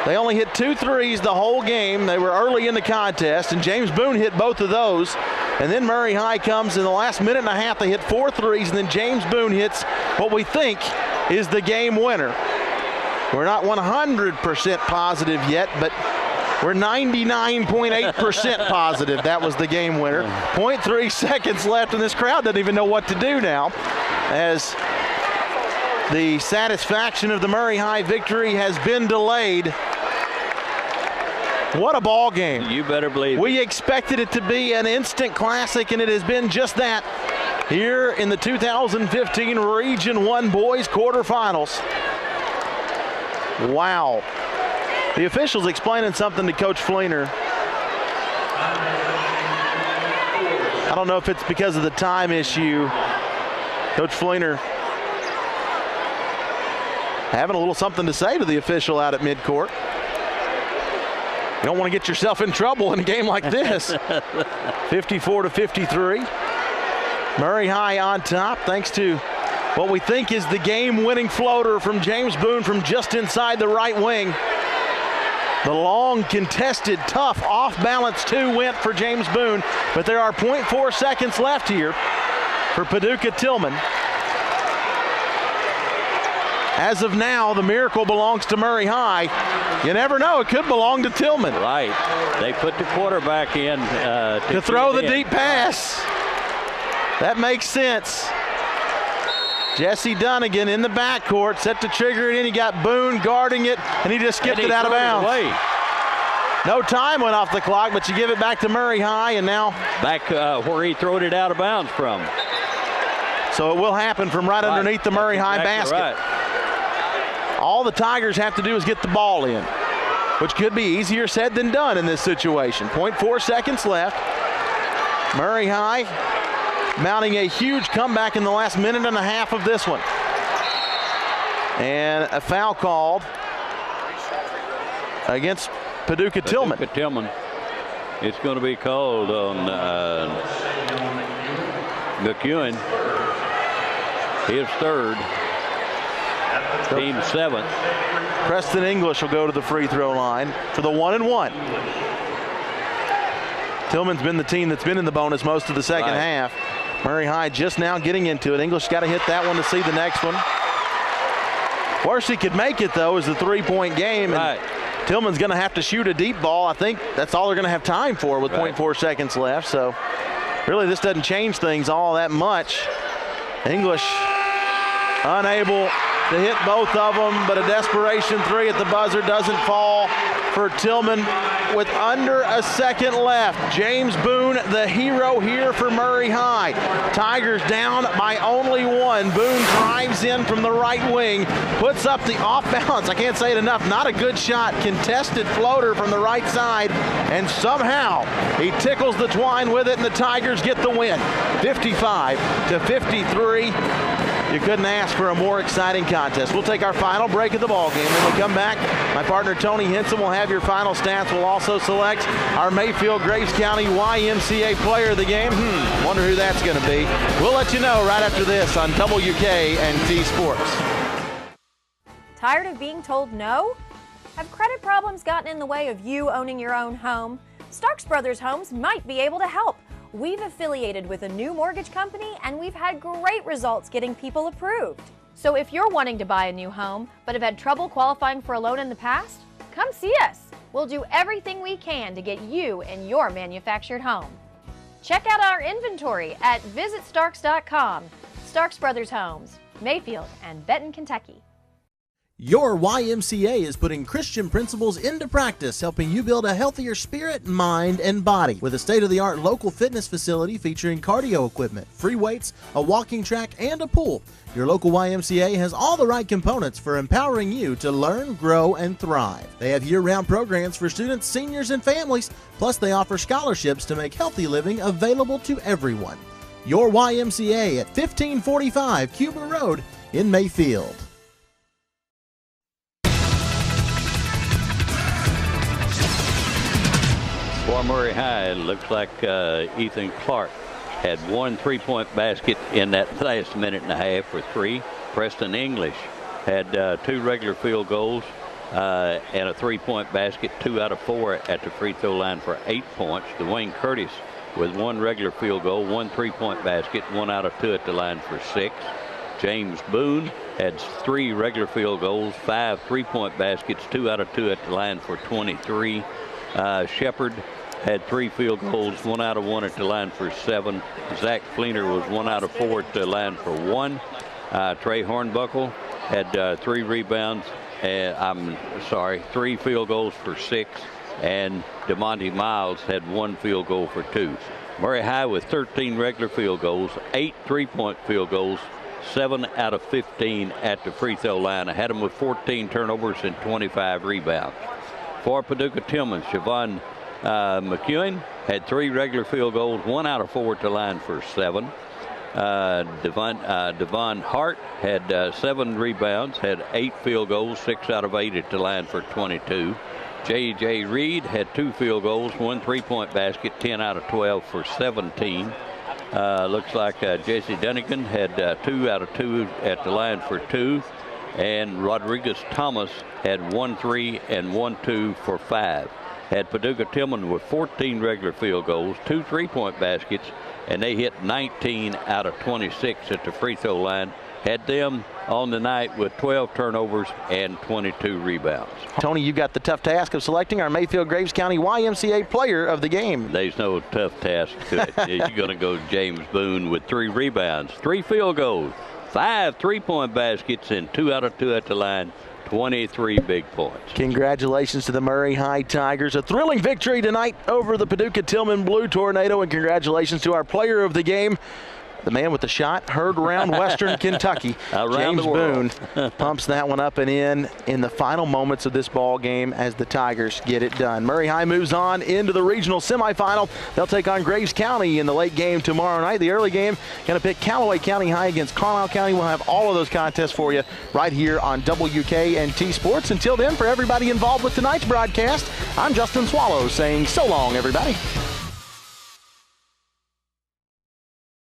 They only hit 2 threes the whole game. They were early in the contest, and James Boone hit both of those. And then Murray High comes in the last minute and a half. They hit 4 threes, and then James Boone hits what we think is the game winner. We're not 100% positive yet, but we're 99.8% positive that was the game winner. 0.3 seconds left, and this crowd doesn't even know what to do now, as the satisfaction of the Murray High victory has been delayed. What a ball game. You better believe We expected it to be an instant classic, and it has been just that here in the 2015 Region 1 Boys quarterfinals. Wow. The officials explaining something to Coach Fleener. I don't know if it's because of the time issue. Coach Fleener having a little something to say to the official out at midcourt. You don't want to get yourself in trouble in a game like this. 54-53. Murray High on top thanks to what we think is the game-winning floater from James Boone from just inside the right wing. The long, contested, tough, off-balance 2 went for James Boone, but there are 0.4 seconds left here for Paducah Tillman. As of now, the miracle belongs to Murray High. You never know, it could belong to Tillman. Right. They put the quarterback in to throw the deep pass. That makes sense. Jesse Dunnigan in the backcourt, set to trigger it in. He got Boone guarding it, and he just skipped it out of bounds. No time went off the clock, but you give it back to Murray High, and now back where he threw it out of bounds from. So it will happen from right underneath the Murray High basket. Right. All the Tigers have to do is get the ball in, which could be easier said than done in this situation. 0.4 seconds left. Murray High mounting a huge comeback in the last minute and a half of this one. And a foul called against Paducah Tillman. Paducah Tillman. It's going to be called on McEwen. His third. Team 7th. Preston English will go to the free throw line for the 1-and-1. Tillman's been the team that's been in the bonus most of the second half. Murray High just now getting into it. English got to hit that one to see the next one. Worst he could make it, though, is the 3-point game. And Tillman's going to have to shoot a deep ball. I think that's all they're going to have time for with 0.4 seconds left. So really this doesn't change things all that much. English unable to hit both of them, but a desperation 3 at the buzzer doesn't fall for Tillman with under a second left. James Boone, the hero here for Murray High. Tigers down by only 1. Boone drives in from the right wing, puts up the off balance. I can't say it enough. Not a good shot. Contested floater from the right side, and somehow he tickles the twine with it, and the Tigers get the win. 55-53. You couldn't ask for a more exciting contest. We'll take our final break of the ball game. When we come back, my partner Tony Henson will have your final stats. We'll also select our Mayfield Graves County YMCA player of the game. Wonder who that's going to be. We'll let you know right after this on WK and T Sports. Tired of being told no? Have credit problems gotten in the way of you owning your own home? Starks Brothers Homes might be able to help. We've affiliated with a new mortgage company, and we've had great results getting people approved. So if you're wanting to buy a new home but have had trouble qualifying for a loan in the past, come see us. We'll do everything we can to get you in your manufactured home. Check out our inventory at visitstarks.com. Starks Brothers Homes, Mayfield and Benton, Kentucky. Your YMCA is putting Christian principles into practice, helping you build a healthier spirit, mind, and body. With a state-of-the-art local fitness facility featuring cardio equipment, free weights, a walking track, and a pool, your local YMCA has all the right components for empowering you to learn, grow, and thrive. They have year-round programs for students, seniors, and families, plus they offer scholarships to make healthy living available to everyone. Your YMCA at 1545 Cuba Road in Mayfield. For Murray High, it looks like Ethan Clark had one three-point basket in that last minute and a half for three. Preston English had 2 regular field goals and a three-point basket, 2 out of 4 at the free throw line for 8 points. Dwayne Curtis with 1 regular field goal, 1 three-point basket, 1 out of 2 at the line for 6. James Boone had 3 regular field goals, 5 three-point baskets, 2 out of 2 at the line for 23. Shepard had 3 field goals, 1 out of 1 at the line for 7. Zach Fleener was 1 out of 4 at the line for 1. Trey Hornbuckle had 3 rebounds, and 3 field goals for 6. And DeMonte Miles had 1 field goal for 2. Murray High with 13 regular field goals, 8 three-point field goals, 7 out of 15 at the free throw line. I had them with 14 turnovers and 25 rebounds. For Paducah Tillman, Siobhan McEwen had 3 regular field goals, 1 out of 4 at the line for 7. Devon Hart had 7 rebounds, had 8 field goals, 6 out of 8 at the line for 22. J.J. Reed had 2 field goals, 1 three-point basket, 10 out of 12 for 17. Looks like Jesse Dunnigan had 2 out of 2 at the line for 2. And Rodriguez Thomas had 1 3 and 1 2 for 5. Had Paducah Tillman with 14 regular field goals, 2 three-point baskets, and they hit 19 out of 26 at the free throw line. Had them on the night with 12 turnovers and 22 rebounds. Tony, you got the tough task of selecting our Mayfield Graves County YMCA player of the game. There's no tough task to it. You're going to go James Boone with 3 rebounds, 3 field goals, 5 three-point baskets, and 2 out of 2 at the line. 23 big points. Congratulations to the Murray High Tigers. A thrilling victory tonight over the Paducah Tillman Blue Tornado, and congratulations to our player of the game, the man with the shot heard around Western Kentucky. James Boone pumps that one up and in the final moments of this ball game as the Tigers get it done. Murray High moves on into the regional semifinal. They'll take on Graves County in the late game tomorrow night. The early game going to pick Callaway County High against Carlisle County. We'll have all of those contests for you right here on WKNT Sports. Until then, for everybody involved with tonight's broadcast, I'm Justin Swallow saying so long, everybody.